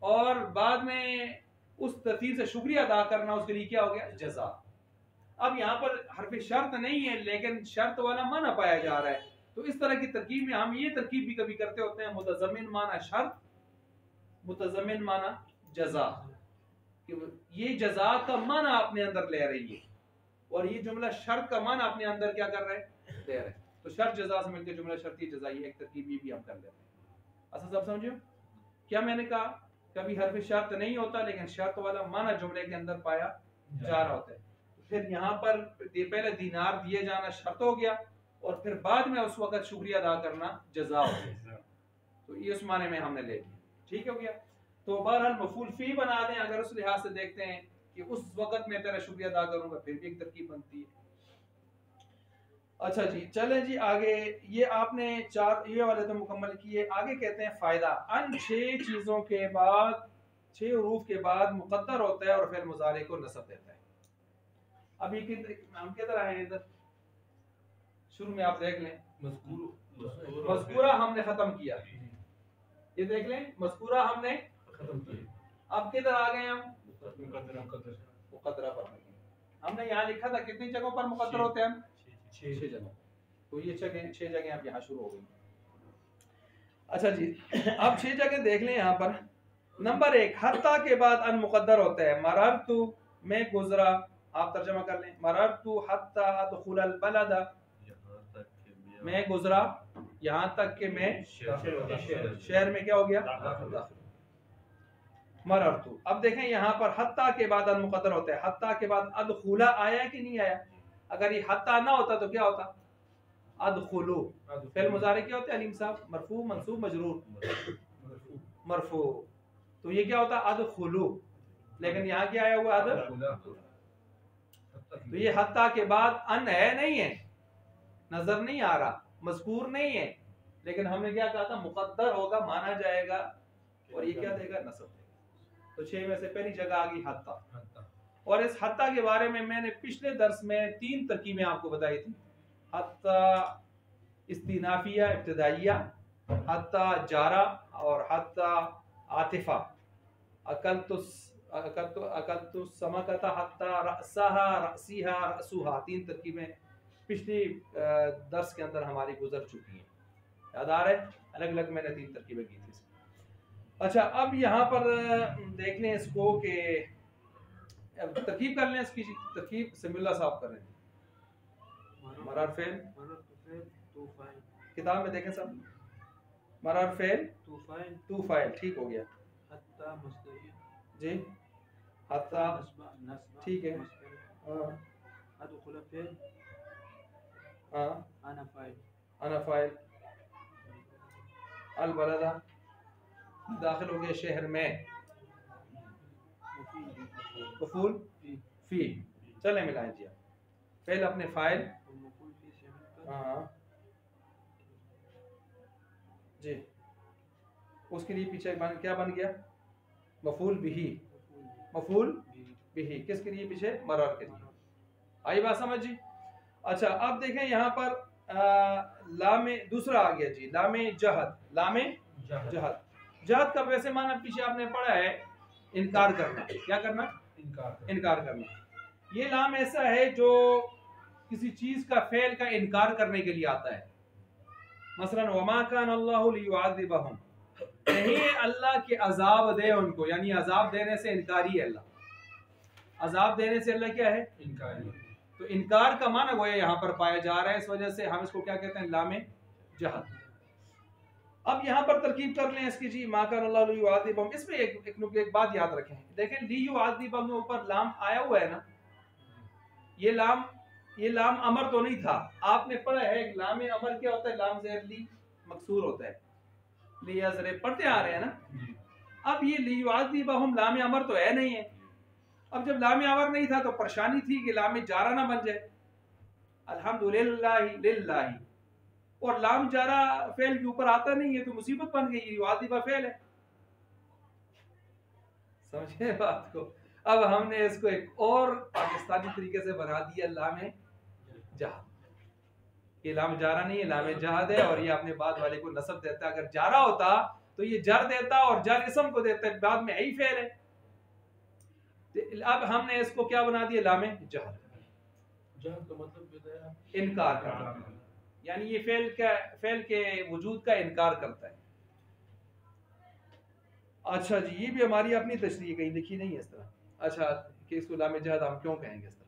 और बाद में उस तरतीब से शुक्रिया अदा करना उसके लिए क्या हो गया? जज़ा। अब यहाँ पर हर्फ शर्त नहीं है, लेकिन शर्त वाला माना पाया जा रहा है। तो इस तरह की तरकीब में हम ये तरकीब भी कभी करते होते हैं, मुतज़म्मिन माना शर्त, मुतज़म्मिन माना जज़ा, कि ये जज़ा का माना अपने अंदर ले रही है, और ये जुमला शर्त का माना अपने अंदर क्या कर रहे हैं? ले रहे हैं। तो शर्त जज़ा से मिलकर जुमला शर्ती जज़ाई एक तरकीब भी हम कर लेते हैं। अच्छा सब समझो क्या मैंने कहा? कभी हर्फ शर्त नहीं होता, लेकिन शर्त वाला माना जुमले के अंदर पाया जा रहा होता है। फिर यहाँ पर पहले दीनार दिए जाना शर्त हो गया, और फिर बाद में उस वक्त शुक्रिया अदा करना जज़ा हो गया। तो ये उस माने में हमने ले लिया, ठीक हो गया। तो बहरहाल मफूल फी बना दें, अगर उस लिहाज से देखते हैं कि उस वक्त मैं तेरा शुक्रिया अदा करूंगा, फिर भी एक तरकीब बनती है। अच्छा जी, चले जी आगे। ये आपने 4 ये वाले तो मुकम्मल किए। आगे कहते हैं फायदा, अन 6 चीजों के बाद, 6 हुरूफ के बाद मुकद्दर होता है और फिर मुजारे को नसब देता है। अब ये हम किधर आए हैं? इधर शुरू में आप देख लें, मज़कूरा हमने खत्म किया, ये देख लें मज़कूरा हमने खत्म किया। अब किधर आ गए हम? मुकद्दरा पर हमने यहाँ लिखा था कितनी जगहों पर मुकद्दर होते हैं? 6 जगह। तो ये 6 जगह अब यहाँ शुरू हो गई। अच्छा जी, अब 6 जगह देख लें यहाँ पर। नंबर 1, हत्ता के बाद अन मुकद्दर होता है। मररतु, मैं गुजरा, आप तर्जमा कर लें, मररतु हत्ता अदखुलल बलदा, मैं गुजरा यहाँ तक कि मैं शहर में क्या हो गया? मररतु। अब देखें यहाँ पर हत्ता के बाद अन मुकद्दर होता है। हत्ता के बाद अदखुला आया कि नहीं आया? अगर ये हत्ता ना होता तो क्या होता? अदखुलू। फिर मुजारे क्या होते हैं? अलीम साहब, मरफू मंसूब मजरूर, मरफू। तो ये क्या होता? अदखुलू। लेकिन यहाँ क्या आया हुआ? अद। तो ये हत्ता के बाद अन है नहीं है, नजर नहीं आ रहा, मज़कूर नहीं है, लेकिन हमने क्या कहा था? मुकद्दर होगा, माना जाएगा, और ये क्या देगा? नसब देगा। तो 6 में से पहली जगह आ गई हत्ता। और इस हत्ता के बारे में मैंने पिछले दर्स में 3 तरकीबें आपको बताई थी। हत्ता इस्तिनाफिया इब्तिदाइया, हत्ता जारा, और हत्ता आतिफा। अकलतु समकता हत्ता रअसहा रअसीहा रअसुहा। 3 तरकीबें पिछली दर्स के अंदर हमारी गुजर चुकी हैं, याद आ रहा है? अलग अलग मैंने 3 तरकीबें की थी। अच्छा, अब यहाँ पर देख लें इसको कि तरकीब कर लें। इसकी तरकीब समीउल्लाह साहब कर रहे हैं। मरार फेल किताब में देखें सब, मरार फेल तू फाइल, ठीक हो गया जी। हत्ता ठीक है, अना फाइल, अल बलदा दाखिल हो गया शहर में, मफूल फी। चले मिलाएं जी, पहले अपने फाइल, जी, उसके लिए पीछे क्या बन गया? मफूल बिही। मफूल बिही किसके लिए पीछे? मरर के लिए। आई बात समझ जी? अच्छा, अब देखें यहाँ पर लामे दूसरा आ गया जी, लामे जहद। लामे जहद, जहद का वैसे माना पीछे आपने पढ़ा है, इनकार करना। क्या करना? इनकार करना। ये लाम ऐसा है जो किसी चीज का फेल का इनकार करने के लिए आता है। मसलन वमा कान अल्लाहु लियुअज़िबहुम, नहीं अल्लाह के अजाब दे उनको, यानी अजाब देने से इनकारी है अल्लाह। अजाब देने से अल्लाह क्या है? इनकारी। तो इनकार का माना वो यहाँ पर पाया जा रहा है, इस वजह से हम इसको क्या कहते हैं? लामे जहद। अब यहाँ पर तरकीब कर लें इसकी जी, मा कान अल्लाहु लियुअज़िबहुम। इसमें एक बात याद रखें, देखें लियुअज़िबहुम के ऊपर लाम आया हुआ है ना, ये लाम अमर तो नहीं था। आपने पढ़ा है लाम अमर क्या होता है? लाम ज़ेर ली मकसूर होता है, लिया ज़रे पढ़ते आ रहे हैं ना। अब ये लियुअज़िबहुम लाम अमर तो है नहीं है। अब जब लाम अमर नहीं था तो परेशानी थी कि लाम जारा ना बन जाए। अल्हम्दुलिल्लाहि लिल्लाहि, और लाम जारा फेल के ऊपर आता नहीं है तो मुसीबत बन गई। युअज़िबा फेल है, समझे बात को? अब हमने इसको एक और पाकिस्तानी तरीके से बना दिया, लामे जहद। ये लाम जारा नहीं है, लामे जहद है, और ये अपने बाद वाले को नसब देता है। अगर जारा होता तो ये जर देता, और जर इसम को देता है, बाद में यही फेल है। अब हमने इसको क्या बना दिया? लामे जहद। जहद का मतलब इनकार करना, यानी ये फेल के वजूद का इनकार करता है। अच्छा जी, ये भी हमारी अपनी तशरीह कहीं लिखी नहीं है इस तरह। अच्छा, कि इसको लामे जहद हम क्यों कहेंगे इस तरह?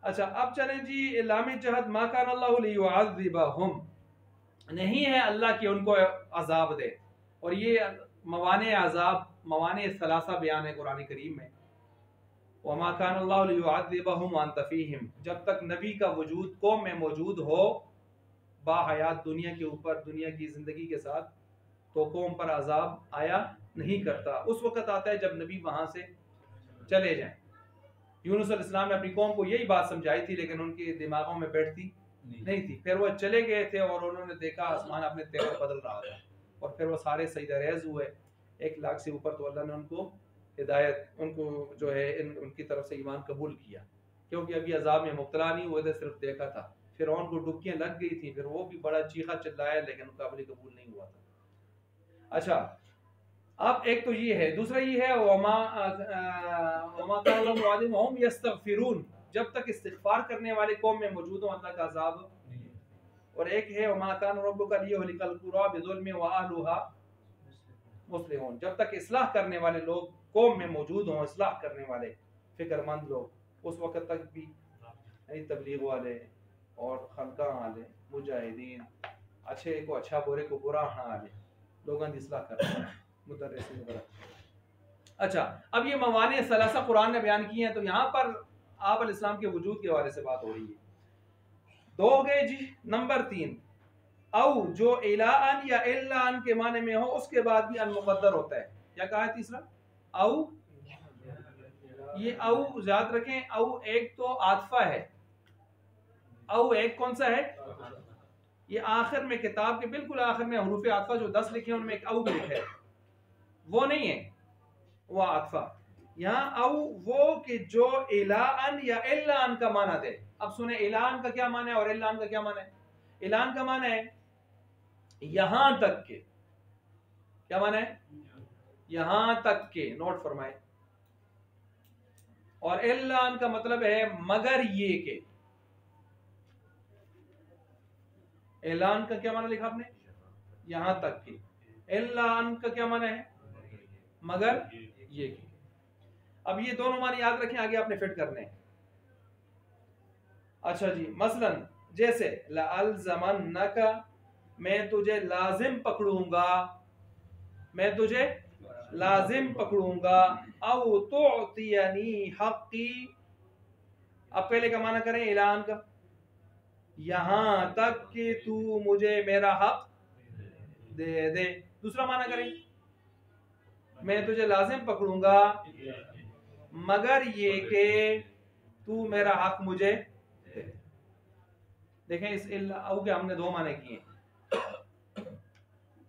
अच्छा, अब चलें जी, लामे जहद मा कान अल्लाहु लियुअज़िबहुम, नहीं है अल्लाह की उनको अजाब दे। और ये मवाने अजाब, मवाने सलासा बयान है कुरान करीम में। वमा कान अल्लाहु लियुअज़िबहुम व अंत फ़ीहिम, जब तक नबी का वजूद कौम में मौजूद हो, बाहयात दुनिया के ऊपर, दुनिया की जिंदगी के साथ, तो कौम पर अजाब आया नहीं करता। उस वक्त आता है जब नबी वहां से चले जाएं। यूनुस अलैहिस्सलाम ने अपनी कौम को यही बात समझाई थी, लेकिन उनके दिमागों में बैठती नहीं थी। फिर वो चले गए थे और उन्होंने देखा आसमान अपने तेवर बदल रहा था, और फिर वो सारे सजदा-रेज़ हुए 1 लाख से ऊपर। तो अल्लाह ने उनको हिदायत, उनको जो है उनकी तरफ से ईमान कबूल किया, क्योंकि अभी अजाब में मुब्तला नहीं हुए थे, सिर्फ देखा था। फिर उनको डुबकियां लग गई थी, फिर वो भी बड़ा चीखा चिल्लाया, लेकिन मुकाबले कबूल नहीं हुआ था। अच्छा, अब एक तो ये है, दूसरा ये है वमा कान लियुअज़िबहुम यस्तगफिरून, जब तक इस्तिगफार करने वाले कौम में मौजूद हो अल्लाह का अजाब नहीं। और एक है वमा कान रब्बुका लियुहलिकल कुरा बिज़ुल्मिन व अहलुहा मुस्लिमून, जब तक इस्लाह करने वाले लोग कौम में मौजूद हों, इस्लाह करने वाले फिक्रमंद लोग, उस वक्त तक भी यानी तबलीग वाले और खनका वाले, मुजाहिदीन, अच्छे को अच्छा बुरे को बुरा वाले लोगों की इस्लाह करते हैं, मुदर्रिसीन वगैरह। अच्छा, अब ये मवाने सलासा कुरान ने बयान किए हैं, तो यहाँ पर आप अलैहिस्सलाम के वजूद के हवाले से बात हो रही है। 2 हो गए जी। नंबर 3, औ जो इलान या इल्लान के माने में हो, उसके बाद भी अन मुक़द्दर होता है। क्या कहा है तीसरा? औ। ये औ याद रखें, औ एक तो आतफा है, औ एक कौन सा है? ये आखिर में, किताब के बिल्कुल आखिर में हरूफ आतफा जो 10 लिखे हैं उनमें एक औ भी लिखा है, वो नहीं है, वो आतफा। यहाँ औ वो कि जो इलान या इल्लान का माना दे। अब सुने, इलान का क्या माना है और इल्लान का क्या माना है? इलान का माना है यहां तक के। क्या माना है? यहां तक के, नोट फरमाए। और इल्लान का मतलब है मगर ये के। ऐलान का क्या माना लिखा आपने? यहां तक की। ऐलान का क्या माना है? मगर ये की। अब ये दोनों माने याद रखें, आगे आपने फिट करने हैं। अच्छा जी, मसलन जैसे लअल्ज़मन्नका, मैं तुझे लाजिम पकड़ूंगा, मैं तुझे लाजिम पकड़ूंगा। औ तुअतियनी हक़्क़ी, अब पहले का माना करें ऐलान का, यहां तक कि तू मुझे मेरा हक दे दे। दूसरा माना करें, मैं तुझे लाजिम पकड़ूंगा मगर ये कि तू मेरा हक मुझे दे। देखें, इस औ के हमने 2 माने किए।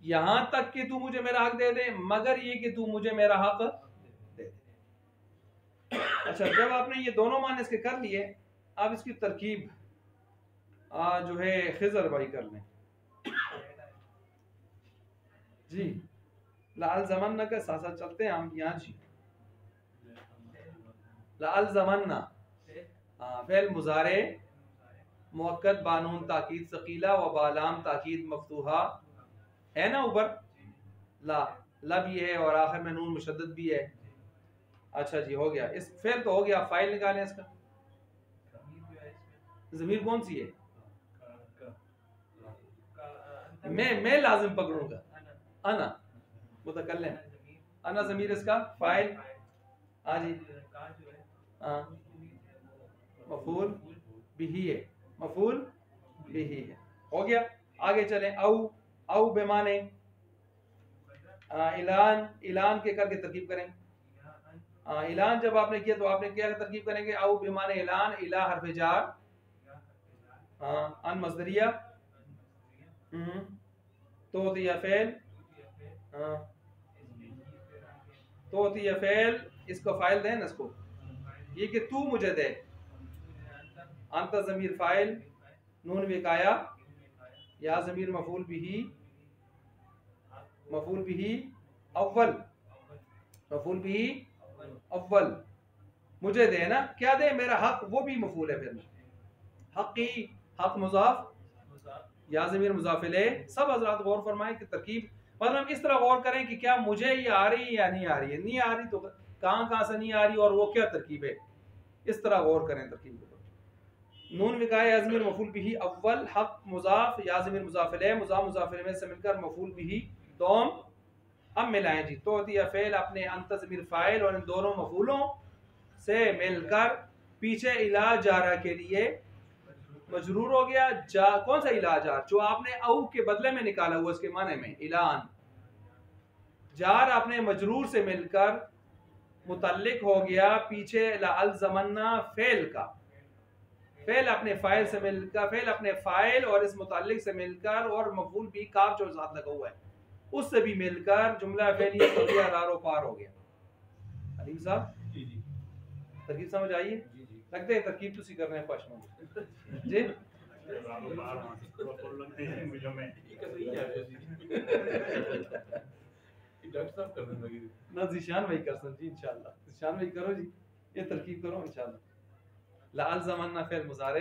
यहां तक कि तू मुझे मेरा हक दे दे, मगर ये कि तू मुझे मेरा हक दे दे। अच्छा, जब आपने ये दोनों मान इसके कर लिए, अब इसकी तरकीब जो है खिजर भाई कर लें जी। लाल जमाना के साथ साथ चलते हैं हम यहाँ जी। लाल जमाना फेल मुजारे मुअक्कद बानून ताकीद सकीला व बालाम ताकीद मफ्तूहा है ना ऊपर, ला भी है और आखिर में नून मुशद्दद भी है। अच्छा जी, हो गया, इस फेल तो हो गया। फाइल निकालें इसका। ज़मीर कौन सी है? मैं लाजिम पकड़ूंगा, अना मुतकल्लिम, अना ज़मीर इसका फाइल। हाँ जी, मफूल बिही है, मफूल बिही है, हो गया। आगे चलें। औ बेमाने इलान, इलान के करके तरकीब करें। इलान जब आपने किया तो आपने क्या तरकीब करेंगे? औ बेमाने इलान, इला हरफ जार, अन मज़दरिया, तो दिया फेल, तो दिया फेल, इसको फाइल दें ना इसको, ये कि तू मुझे दे, अंत ज़मीर फाइल, नून विकाया, या ज़मीर मफूल बिही, मफूल बिही अव्वल, मफूल बिही अव्वल, मुझे दे ना, क्या दे? मेरा हक, वो भी मफूल है फिर, हक़ी, हक मुज़ाफ, या ज़मीर मुज़ाफ इलैह। सब हज़रात गौर फरमाएं कि तरकीब, मतलब इस तरह गौर करें कि क्या मुझे ये आ रही है या नहीं आ रही है। नहीं आ रही तो कहाँ से नहीं आ रही और वो क्या तरकीब है, इस तरह गौर करें तरकीब को। नून विकाया ज़मीर मफूल बिही अव्वल, हक मुज़ाफ, या ज़मीर मुज़ाफ इलैह, मुज़ाफ मुज़ाफ इलैह में से मिलकर मफूल बिही दोम। अब मिलाएं जी, तो दिया फेल अपने अंत ज़मीर फाइल और इन दोनों मफूलों से मिलकर पीछे इला जारा के लिए मजरूर हो गया। कौन सा इला जार? जो आपने औ के बदले में निकाला हुआ, इसके माने में इलान जार आपने मजरूर से मिलकर मुतल्लिक हो गया पीछे अल ज़मन्ना फेल का। फेल अपने फाइल से मिलकर, फेल अपने फाइल और इस मुतल्लिक से मिलकर, और मफूल भी काफ जो साथ लगा हुआ है उससे भी मिलकर जुमला फेलिया दारो पार हो गया। अलीम साहब तरकीब समझ आई? लगते हैं तरकीब तुसी कर रहे हैं पश्चिम जी। ना जिशान भाई कर सन जी, इंशाल्लाह जिशान भाई करो जी, ये तरकीब करो इंशाल्लाह। लाल ज़माना फेल मुजारे,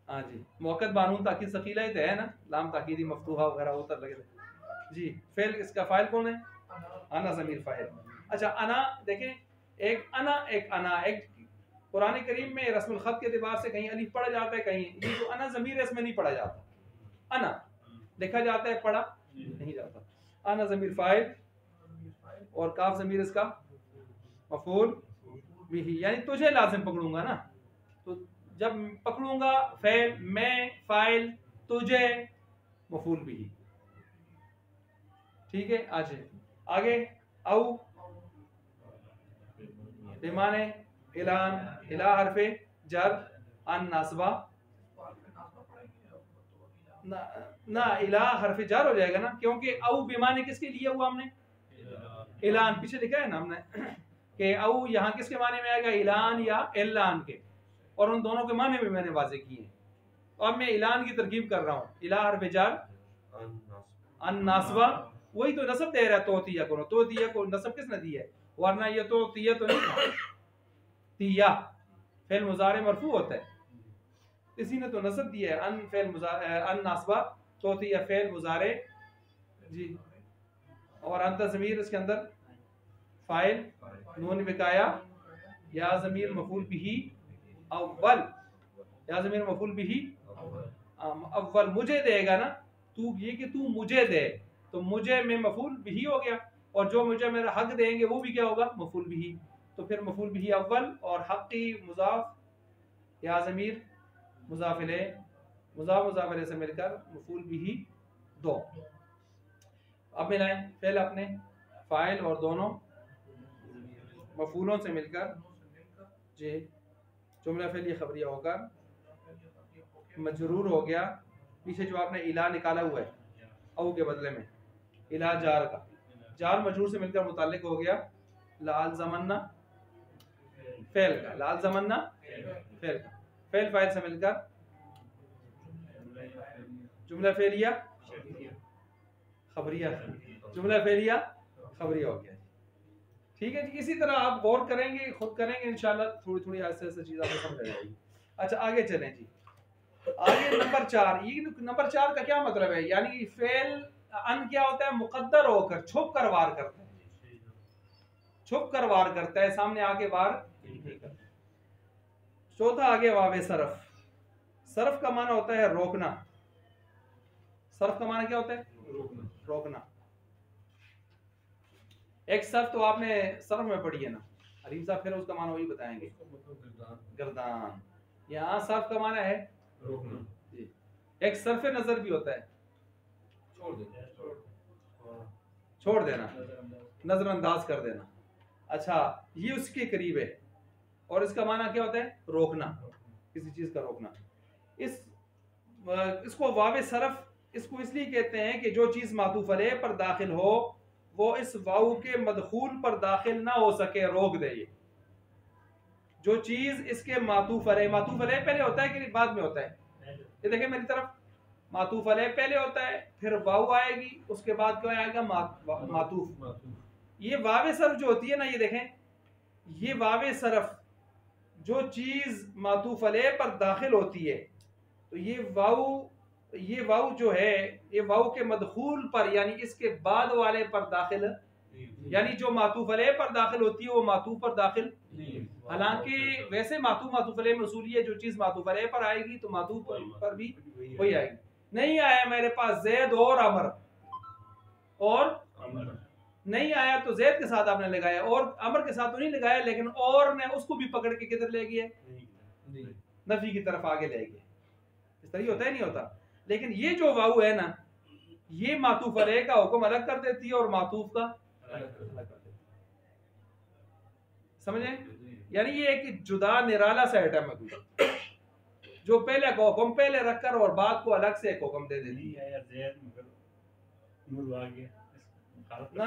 हाँ जी, मुअक्कद बानून ताकीद सकीला ही तो है ना, लाम ताकीदी मफ्तूहा वगैरह उतर लगे जी। फेल इसका फाइल कौन है? अना ज़मीर फाइल। अच्छा, अना देखें, एक अना, एक अना, एक कुरान करीम में रस्मुल ख़त के एतबार से कहीं अलिफ पढ़ा जाता है, कहीं ये जो अना ज़मीर है इसमें नहीं पढ़ा जाता, अना लिखा जाता है, पढ़ा नहीं जाता। अना ज़मीर फाइल और काफ ज़मीर इसका मफूल बिही, यानी तुझे लाजिम पकड़ूंगा ना, तो जब पकड़ूंगा फेल, मैं फाइल, तुझे मफूल बिही, ठीक है। आज आगे औ बेमाने इलान, इला हरफे जर, अन नासबा, ना इला हरफे जर हो जाएगा ना, क्योंकि औ बेमाने किसके लिए हुआ? हमने इलान पीछे लिखा है ना हमने कि औ यहाँ किसके माने में आएगा? इलान या एलान के, और उन दोनों के माने भी मैंने वाजे किए हैं। तो अब मैं इलान की तरकीब कर रहा हूँ। इला हरफे जर, अन नासबा, वही तो नसब दे रहा है, तोतिया को, तोतिया को नसब किसने दी है? वरना ये तो तिया तो नहीं था, तिया फेल मुजारे मरफू होता है, इसी ने तो नसब दिया है। अन फेल मुजारे, अन नासबा, तोतिया फेल मुजारे जी, और अंत ज़मीर इसके अंदर फाइल, नून विकाया, या ज़मीर मफूल बिही अव्वल, या ज़मीर मफूल बिही अव्वल, मुझे देगा ना तू, ये कि तू मुझे दे, तो मुझे में मफूल बिही हो गया, और जो मुझे मेरा हक देंगे वो भी क्या होगा? मफूल बिही। तो फिर मफूल बिही अव्वल और हक़ी मुज़ाफ, या ज़मीर मुज़ाफ इलैह, मुज़ाफ मुज़ाफ इलैह से मिलकर मफूल बिही दो। अब मिलाएं फेल अपने फाइल और दोनों मफूलों से मिलकर जी, जुमला फेलिया खबरिया होकर मजरूर हो गया पीछे जो आपने इला निकाला हुआ है औ के बदले में, इला जार का, जार मजरूर से मिलकर मुताल्लिक हो गया लाल जमन्ना फेल का, लाल जमन्ना फेल का, फेल फाइल से मिलकर जुमला फेलिया खबरिया, जुमला फेलिया खबरिया हो गया। ठीक है जी, इसी तरह आप गौर करेंगे, खुद करेंगे, इंशाल्लाह थोड़ी थोड़ी ऐसे ऐसे चीज़ आपको समझ आ जाएगी। अच्छा आगे चलें जी, आगे नंबर 4। ये नंबर 4 का क्या मतलब है? यानी फेल अन क्या होता है? मुकद्दर होकर छुप कर वार करता है, छुप कर वार करता है, सामने आके वार नहीं करता। चौथा आगे वावे सरफ। सरफ का माना होता है रोकना। सरफ का माना क्या होता है? रोकना। एक सर्फ तो आपने सर्फ में पढ़ी है ना अलीम साहब, फिर उसका माना वही बताएंगे, गर्दान। यहाँ सर्फ का माना है रोकना जी। एक सर्फ नजर भी होता है, छोड़ देना, नजरअंदाज कर देना। अच्छा ये उसके करीब है, और इसका माना क्या होता है? रोकना, किसी चीज का रोकना। इसको वावे सरफ इसको इसलिए कहते हैं कि जो चीज मातूफ अलैह पर दाखिल हो वो इस वाऊ के मदखूल पर दाखिल ना हो सके, रोक दे। ये जो चीज इसके मातूफ अलैह पहले होता है कि बाद में होता है? ये देखें मेरी तरफ, मातूफ अलैह पहले होता है, फिर वाऊ आएगी, उसके बाद क्या आएगा? मातूफ। ये वावे सरफ जो होती है ना, ये देखें, ये वावे सरफ जो चीज मातूफ अलैह पर दाखिल होती है, तो ये वाऊ जो है, ये वाऊ के मदखूल पर यानी इसके बाद वाले पर दाखिल, यानी जो मातूफ अलैह पर दाखिल होती है वो मातूफ पर दाखिल। हालांकि वैसे मातूफ अलैह में उसूल है, जो चीज मातूफ अलैह पर आएगी तो मातूफ पर भी वही आएगी। नहीं आया मेरे पास जैद और अमर, और नहीं आया तो जैद के साथ आपने लगाया, और अमर के साथ तो नहीं लगाया, लेकिन और ने उसको भी पकड़ के किधर ले गया? नफी की तरफ आगे ले गया। इस तरह होता है, नहीं होता। लेकिन ये जो वाऊ है ना, ये मातूफ अलैह का हुक्म अलग कर देती है और मातूफ का अलग कर देती है। समझे? यानी ये एक जुदा निराला सा आइटम है जो पहले को हुक्म पहले रखकर और बाद को अलग से एक हुक्म दे देती है।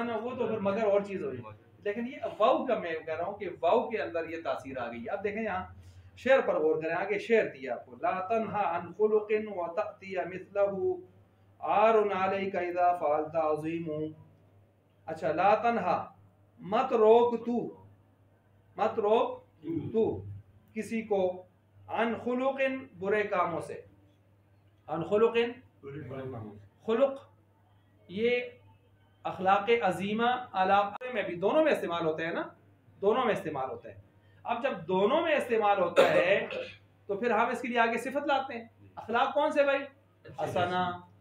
ना वो तो फिर मगर और चीज हो रही है। लेकिन ये वाऊ का मैं कह रहा हूँ कि वाऊ के अंदर ये तासीर आ गई। अब देखें यहाँ शेर पर गौर करें, आगे शेर दिया आपको, ला तन्हा अन खुलुकिन व तअती मिथलहु आरुन अलैका इज़ा फ़अलता अज़ीमु। अच्छा, ला तन्हा मत रोक तू किसी को, अन खुलुकिन बुरे कामों से, अन खुलुकिन खुलुक ये अखलाक अजीमा अलाक़े में भी दोनों में इस्तेमाल होता है ना, दोनों में इस्तेमाल होता है। अब जब दोनों में इस्तेमाल होता है तो फिर हम इसके लिए आगे सिफत लाते हैं। अखलाक कौन से भाई? हसना।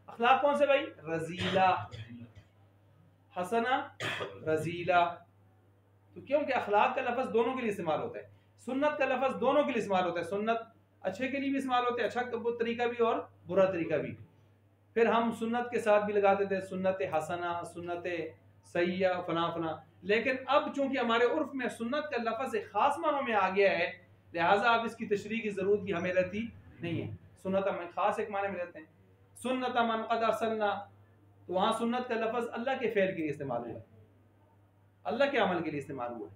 अखलाक कौन से भाई? रजीला। हसना रजीला। तो क्योंकि अखलाक का लफ्ज दोनों के लिए इस्तेमाल होता है, सुन्नत का लफ्ज दोनों के लिए इस्तेमाल होता है। सुन्नत अच्छे के लिए भी इस्तेमाल होता है, अच्छा तरीका भी और बुरा तरीका भी। फिर हम सुन्नत के साथ भी लगाते थे सुन्नत हसना, सुन्नत सैया, फना फना। लेकिन अब चूंकि हमारे उर्फ में सुन्नत का लफ्ज खास मानों में आ गया है, लिहाजा अब इसकी तशरीह की जरूरत की हमें रहती नहीं है। सुन्नत में खास एक माने में रहते हैं। सुन्नत मन क़द अरसलना, तो वहां सुन्नत का लफ्ज अल्लाह के फेल के लिए इस्तेमाल हुआ है, अल्लाह के अमल के लिए इस्तेमाल हुआ है।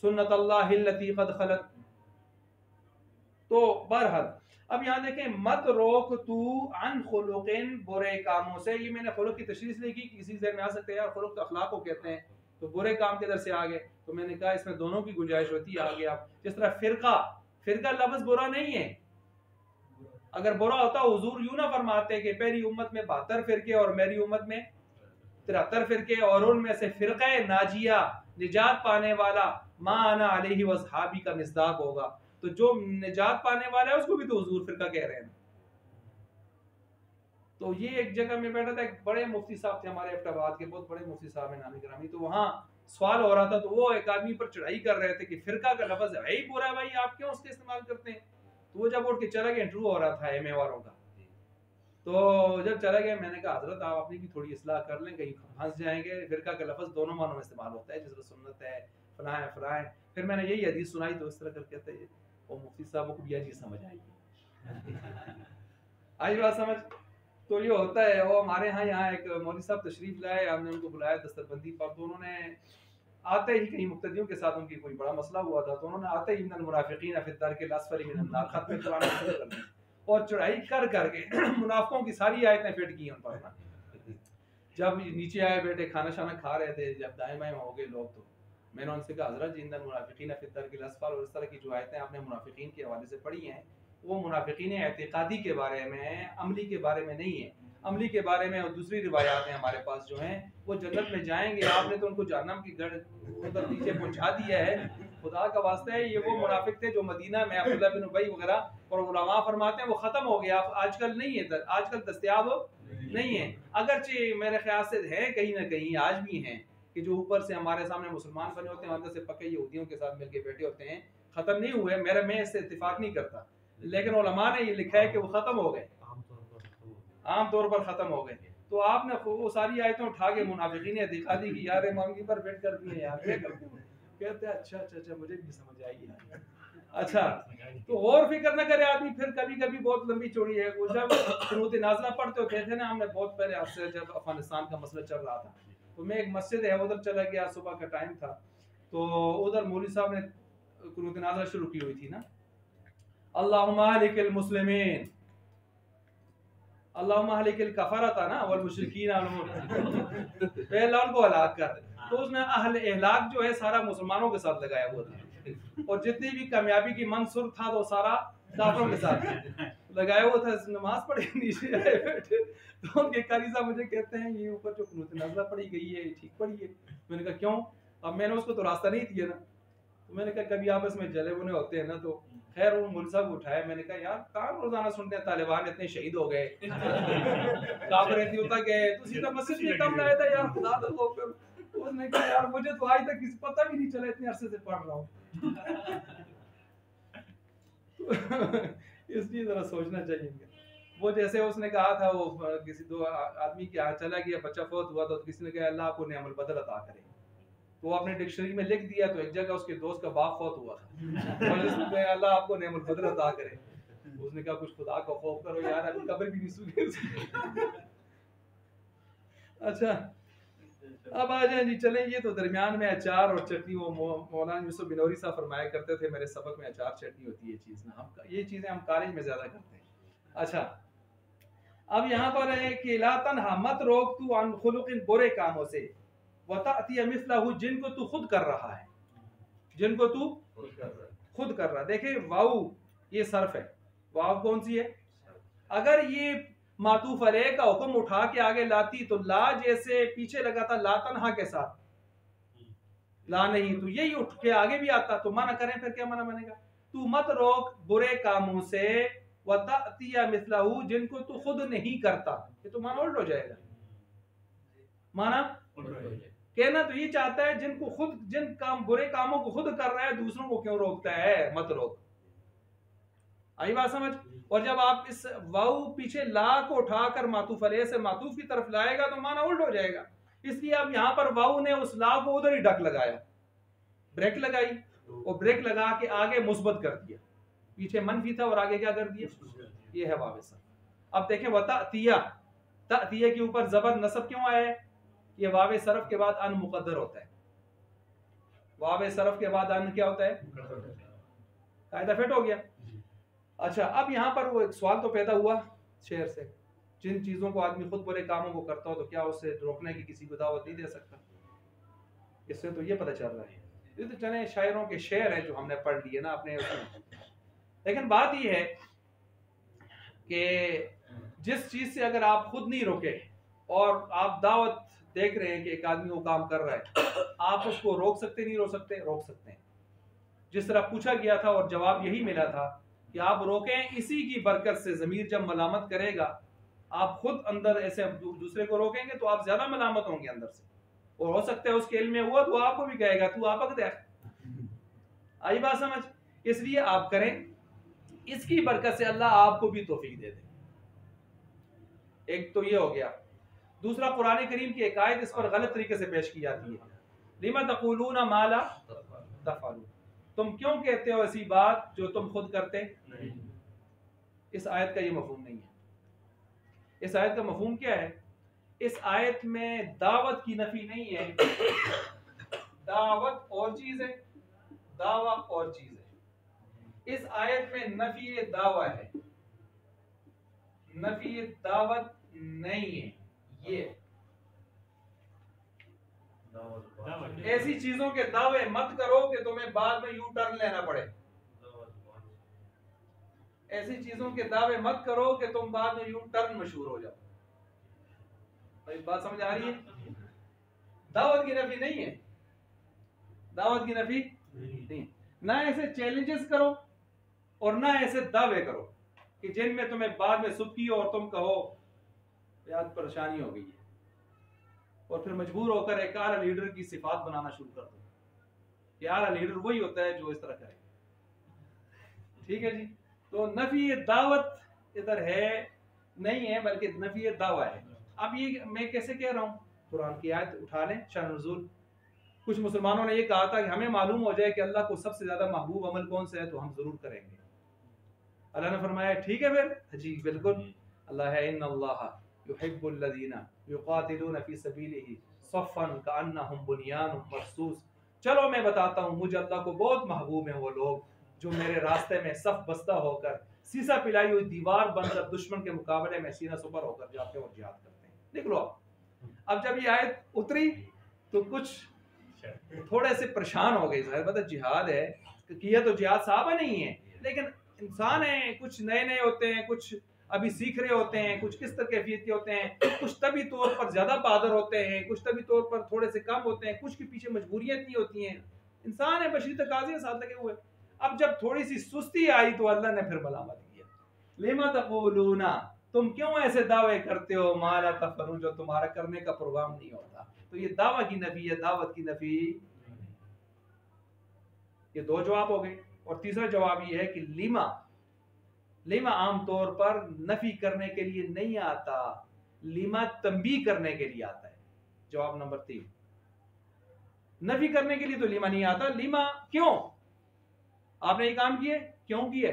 सुन्नत अल्लाहिल्लती क़द खलत। तो बहरहाल अब यहाँ देखें, मत रोक तू अन खुलुकिन बुरे कामों से। ये मैंने खुलुक की तशरीह इसलिए की कि किसी जहन में आ सकते हैं यार खुलुक तो अखलाक को कहते हैं, तो बुरे काम के दर से आ गए, तो मैंने कहा इसमें दोनों की गुंजाइश होती है। आगे आप जिस तरह फिरका लफ्ज बुरा नहीं है, अगर बुरा होता हुजूर यूं ना फरमाते कि मेरी उम्मत में 72 फिरके और मेरी उम्मत में 73 फिरके, और उनमें से फिरका नाजिया निजात पाने वाला मा अना अलैहि वसहाबी का मिसदाक होगा। तो जो निजात पाने वाला है उसको भी तो हुजूर फिरका कह रहे हैं। तो ये एक जगह में बैठा था, एक बड़े मुफ्ती साहब थे हमारे एबटाबाद के, बहुत बड़े मुफ्ती साहब हैं नामी ग्रामी। तो वहाँ सवाल हो रहा था, तो वो एक आदमी पर चढ़ाई कर रहे थे कि फिरका का लफ्ज है ही बुरा भाई, आप क्यों उसका इस्तेमाल करते हैं। तो वो जब उठ के चला गया, इंटरव्यू हो रहा था एमए वालों का, तो जब चला गया मैंने कहा हजरत आप अपनी भी थोड़ी इस्लाह कर लें, कहीं फंस जाएंगे। फिरका का लफ्ज दोनों मानों में इस्तेमाल होता है, जिस तरह सुन्नत है, फलां है फलां है। फिर मैंने यही हदीस सुनाई तो इस तरह करके कहते वो मुफ्ती साहब को भी यह चीज समझ आई। आई बात समझ। तो ये होता है। वो हमारे यहाँ एक मौलवी साहब तशरीफ लाए, हमने उनको बुलाया दस्तरबंदी पर, तो उन्होंने आते ही कहीं मुक्तदियों के साथ उनकी कोई बड़ा मसला हुआ था, तो उन्होंने आते ही मिनल मुनाफिकीन फी दरकिल अस्फली मिनन नार खत्म कुरान शुरू कर दी और चढ़ाई कर करके मुनाफिकों की सारी आयतें फिट की उन पर ना। जब नीचे आए बेटे खाना शाना खा रहे थे, जब दाएं बाएं हो गए लोग, तो मैंने उनसे कहा हज़रत जिंदन मुनाफिकीन फी दरकिल अस्फल, और इस तरह की जो आयतें आपने मुनाफिकीन के हवाले से पढ़ी हैं वो मुनाफिकीन एतिकादी के बारे में है, अमली के बारे में नहीं है। अमली के बारे में और दूसरी रिवायात हैं हमारे पास जो हैं, वो जन्नत में जाएंगे, आपने तो उनको जहन्नम की गढ़ उधर नीचे पहुंचा दिया है। खुदा का वास्ता है, ये वो मुनाफिक थे जो मदीना में अब्दुल्लाह बिन उबई वगैरह और उलमा फरमाते हैं वो ख़त्म हो गया, आजकल नहीं है, आजकल दस्तयाब नहीं है। अगरचे मेरे ख्याल से है कहीं ना कहीं आज भी हैं कि जो ऊपर से हमारे सामने मुसलमान बने होते हैं, अंदर से पक्के यहूदियों के साथ मिलके बैठे होते हैं, ख़त्म नहीं हुए। मैं इससे इत्तेफाक नहीं करता, लेकिन उलमा ने ये लिखा है कि वो ख़त्म हो गए, आम तौर पर ख़त्म हो गए। तो आपने वो सारी आयतें उठा के मुनाफिकीन एतिकादी की यार इमामगी पर फिट कर दिए यार, क्या करते हो? कहते हैं अच्छा मुझे भी समझ आई है। अच्छा, तो और फिक्र न करे आदमी। फिर कभी कभी बहुत लंबी चौड़ी है वो, जब कुनूत नाज़िला पढ़ते होते थे ना, हमने बहुत पहले आपसे जब अफगानिस्तान का मसला चल रहा था, तो मैं एक मस्जिद है उधर चला गया, सुबह का टाइम था, तो उधर मौलवी साहब ने कुनूत नाज़िला शुरू की हुई थी ना, अल्लाहुम्मा अहलिकिल मुस्लिमीन, अल्लाहुम्मा अहलिकिल कफरता ना वल मुशरिकीन उनको हलाक कर। तो उसने अहल इहलाक जो है सारा मुसलमानों के साथ लगाया हुआ था, और जितनी भी कामयाबी की मंसूर था वो सारा काफिरों के साथ लगाया हुआ था। नमाज पढ़े नीचे आए बैठे, तो उनके कारी साहब मुझे कहते हैं ये ऊपर जो कुनूत नाज़िला पढ़ी गई है ठीक पढ़ी है। मैंने कहा क्यों? अब मैंने उसको तो रास्ता नहीं दिया ना, तो मैंने कहा कभी आपस में जले बुने होते हैं ना, तो खैर वो मुल्क साहब उठाया। मैंने कहा यार कहाँ रोजाना सुनते हैं तालिबान इतने शहीद हो गए, काफिर होता गए, तो सीधा मस्जिद में कम लाया था यार, खुदा तो वो फिर उसने कहा यार मुझे तो आज तक किसी पता भी नहीं चला, इतने अरसे से पढ़ रहा हूँ। इसलिए जरा सोचना चाहिए। वो जैसे उसने कहा था, वो किसी दो आदमी के यहाँ चला गया, बच्चा फौत हुआ, तो किसी ने कहा अल्लाह आपको नेमल बदल अता करे, तो वो अपने डिक्शनरी में लिख दिया, तो एक जगह उसके दोस्त का बाप फौत हुआ था, और उसने कहा अल्लाह आपको नेमल बदल अता करे। उसने कहा कुछ खुदा का खौफ करो यार, अभी कब्र भी नहीं सुनी। अच्छा, अब आ जाए जी, चलें। ये तो दरमियान में अचार और चटनी, वो मौलाना यूसुफ बिनौरी साहब फरमाया करते थे मेरे सबक में, अचार चटनी होती है चीज़ ना, हम ये चीज़ें हम कॉलेज में ज़्यादा करते हैं। अच्छा, अब यहाँ पर है कि ला तन्हा, मत रोक तू अन खुलुकिन, बुरे कामों से, वताअती मिसलहु, जिनको तू खुद कर रहा है, जिनको तू खुद कर रहा है। देखिए वाऊ ये सर्फ है, वाव कौन सी है? अगर ये मातूफ अलैह का हुक्म उठा के आगे लाती तो ला जैसे पीछे लगा था ला तन्हा के साथ, ला नहीं तो यही उठ के आगे भी आता, तो मना करें फिर क्या मना बनेगा? तू मत रोक बुरे कामों से, वताअतिया मिसलहु, जिनको तू खुद नहीं करता। ये तो माना उल्ट हो जाएगा, माना कहना तो ये चाहता है जिनको खुद, जिन काम बुरे कामों को खुद कर रहा है दूसरों को क्यों रोकता है, मत रोक। आई बात समझ? और जब आप इस वाऊ पीछे ला को उठाकर मातूफ अलैह से मातूफ की तरफ लाएगा तो माना उल्ट हो जाएगा। इसलिए अब यहाँ पर वाऊ ने उस ला को उधर ही ढक लगाया, ब्रेक लगाई, और ब्रेक लगा के आगे मुस्बत कर दिया, पीछे मनफी था और आगे क्या कर दिया, ये है वाव सर। अब देखें वताअतिया, ताअतिया के ऊपर जबर नसब क्यों आया है? ये वाव सरफ के बाद अन मुकद्दर होता है, वाव सरफ के बाद अन क्या होता है, कायदा फिट हो गया। अच्छा, अब यहाँ पर वो एक सवाल तो पैदा हुआ शेर से, जिन चीज़ों को आदमी खुद बुरे कामों को करता हो तो क्या उसे रोकने की किसी को दावत नहीं दे सकता? इससे तो ये पता चल रहा है, ये तो चले शायरों के शेर हैं जो हमने पढ़ लिए ना अपने उसमें। लेकिन बात ये है कि जिस चीज़ से अगर आप खुद नहीं रोके और आप दावत देख रहे हैं कि एक आदमी वो काम कर रहा है, आप उसको रोक सकते नहीं रोक सकते? रोक सकते हैं। जिस तरह पूछा गया था और जवाब यही मिला था कि आप रोकें, इसी की बरकत से ज़मीर जब मलामत करेगा, आप खुद अंदर ऐसे दूसरे को रोकेंगे तो आप ज्यादा मलामत होंगे अंदर से, और हो सकता है उसके इल्म में हुआ तो आपको भी कहेगा तू आपक दे। आई बात समझ? इसलिए आप करें, इसकी बरकत से अल्लाह आपको भी तौफीक दे दे। एक तो ये हो गया। दूसरा, कुरान करीम की एक आयत इस पर गलत तरीके से पेश की जाती है, लिमा तक़ूलूना मा ला तफ़अलून, तुम क्यों कहते हो ऐसी बात जो तुम खुद करते नहीं। इस आयत का ये मफहूम नहीं है। इस आयत का मफहूम क्या है? इस आयत में दावत की नफी नहीं है, दावत और चीज है, दावा और चीज है। इस आयत में नफी दावा है, नफी दावत नहीं है। ये ऐसी चीजों के दावे मत करो कि तुम्हें बाद में यू टर्न लेना पड़े। ऐसी चीजों के दावे मत करो कि तुम बाद में यू टर्न मशहूर हो जाओ। भाई बात समझ आ रही है? दावत की नफी नहीं है, दावत की नफी नहीं। ना ऐसे चैलेंजेस करो और ना ऐसे दावे करो कि जिनमें तुम्हें बाद में सुबकी और तुम कहो यार परेशानी हो गई है, और फिर मजबूर होकर एक आला लीडर की सिफात बनाना शुरू कर दो कि आला लीडर वही होता है जो इस तरह करे। ठीक है जी। तो नफी दावत इधर है नहीं है, बल्कि नफी दावा है। अब ये मैं कैसे कह रहा हूँ? कुरान की आयत उठा लें, शान नुज़ूल। कुछ मुसलमानों ने ये कहा था कि हमें मालूम हो जाए कि अल्लाह को सबसे ज्यादा महबूब अमल कौन सा है तो हम जरूर करेंगे। अल्लाह ने फरमाया ठीक है फिर जी बिल्कुल। अल्लाह है इन्नल्लाह युहिब्बुल लज़ीना युक़ातिलूना फ़ी सबीलिही सफ़्फ़न कअन्नहुम बुनियानुम मरसूस। चलो मैं बताता हूँ, मुझे अल्लाह को बहुत महबूब हैं वो लोग जो मेरे रास्ते में सफ बस्ता होकर सीसा पिलाई हुई दीवार बनकर दुश्मन के मुकाबले में सीना सुपर होकर जाते हैं और जिहाद करते हैं। देख लो अब जब ये आयत उतरी तो कुछ थोड़े से परेशान हो गए। मतलब जिहाद है, किया तो जिहाद साहबा नहीं है, लेकिन इंसान है, कुछ नए नए होते हैं, कुछ अभी सीख रहे होते हैं, कुछ किस तरह कैफियत के होते हैं, कुछ तभी तौर पर ज्यादा बहादुर होते हैं, कुछ तभी तौर पर थोड़े से कम होते हैं, कुछ के पीछे मजबूरियां इतनी होती हैं। इंसान है, बशरी तकाज़े साथ लगे हुए। अब जब थोड़ी सी सुस्ती आई तो अल्लाह ने फिर मलामत किया, लिमा तक़ूलूना, तुम क्यों ऐसे दावे करते हो मा ला तफ़अलून, जो तुम्हारा करने का प्रोग्राम नहीं होता। तो ये दावा की नफी है, दावत की नफी। ये दो जवाब हो गए। और तीसरा जवाब ये है कि लिमा, लिमा आमतौर पर नफी करने के लिए नहीं आता, लिमा तंबीह करने के लिए आता है। जवाब नंबर 3, नफी करने के लिए तो लिमा नहीं आता। लिमा क्यों आपने ये काम किए, क्यों किए?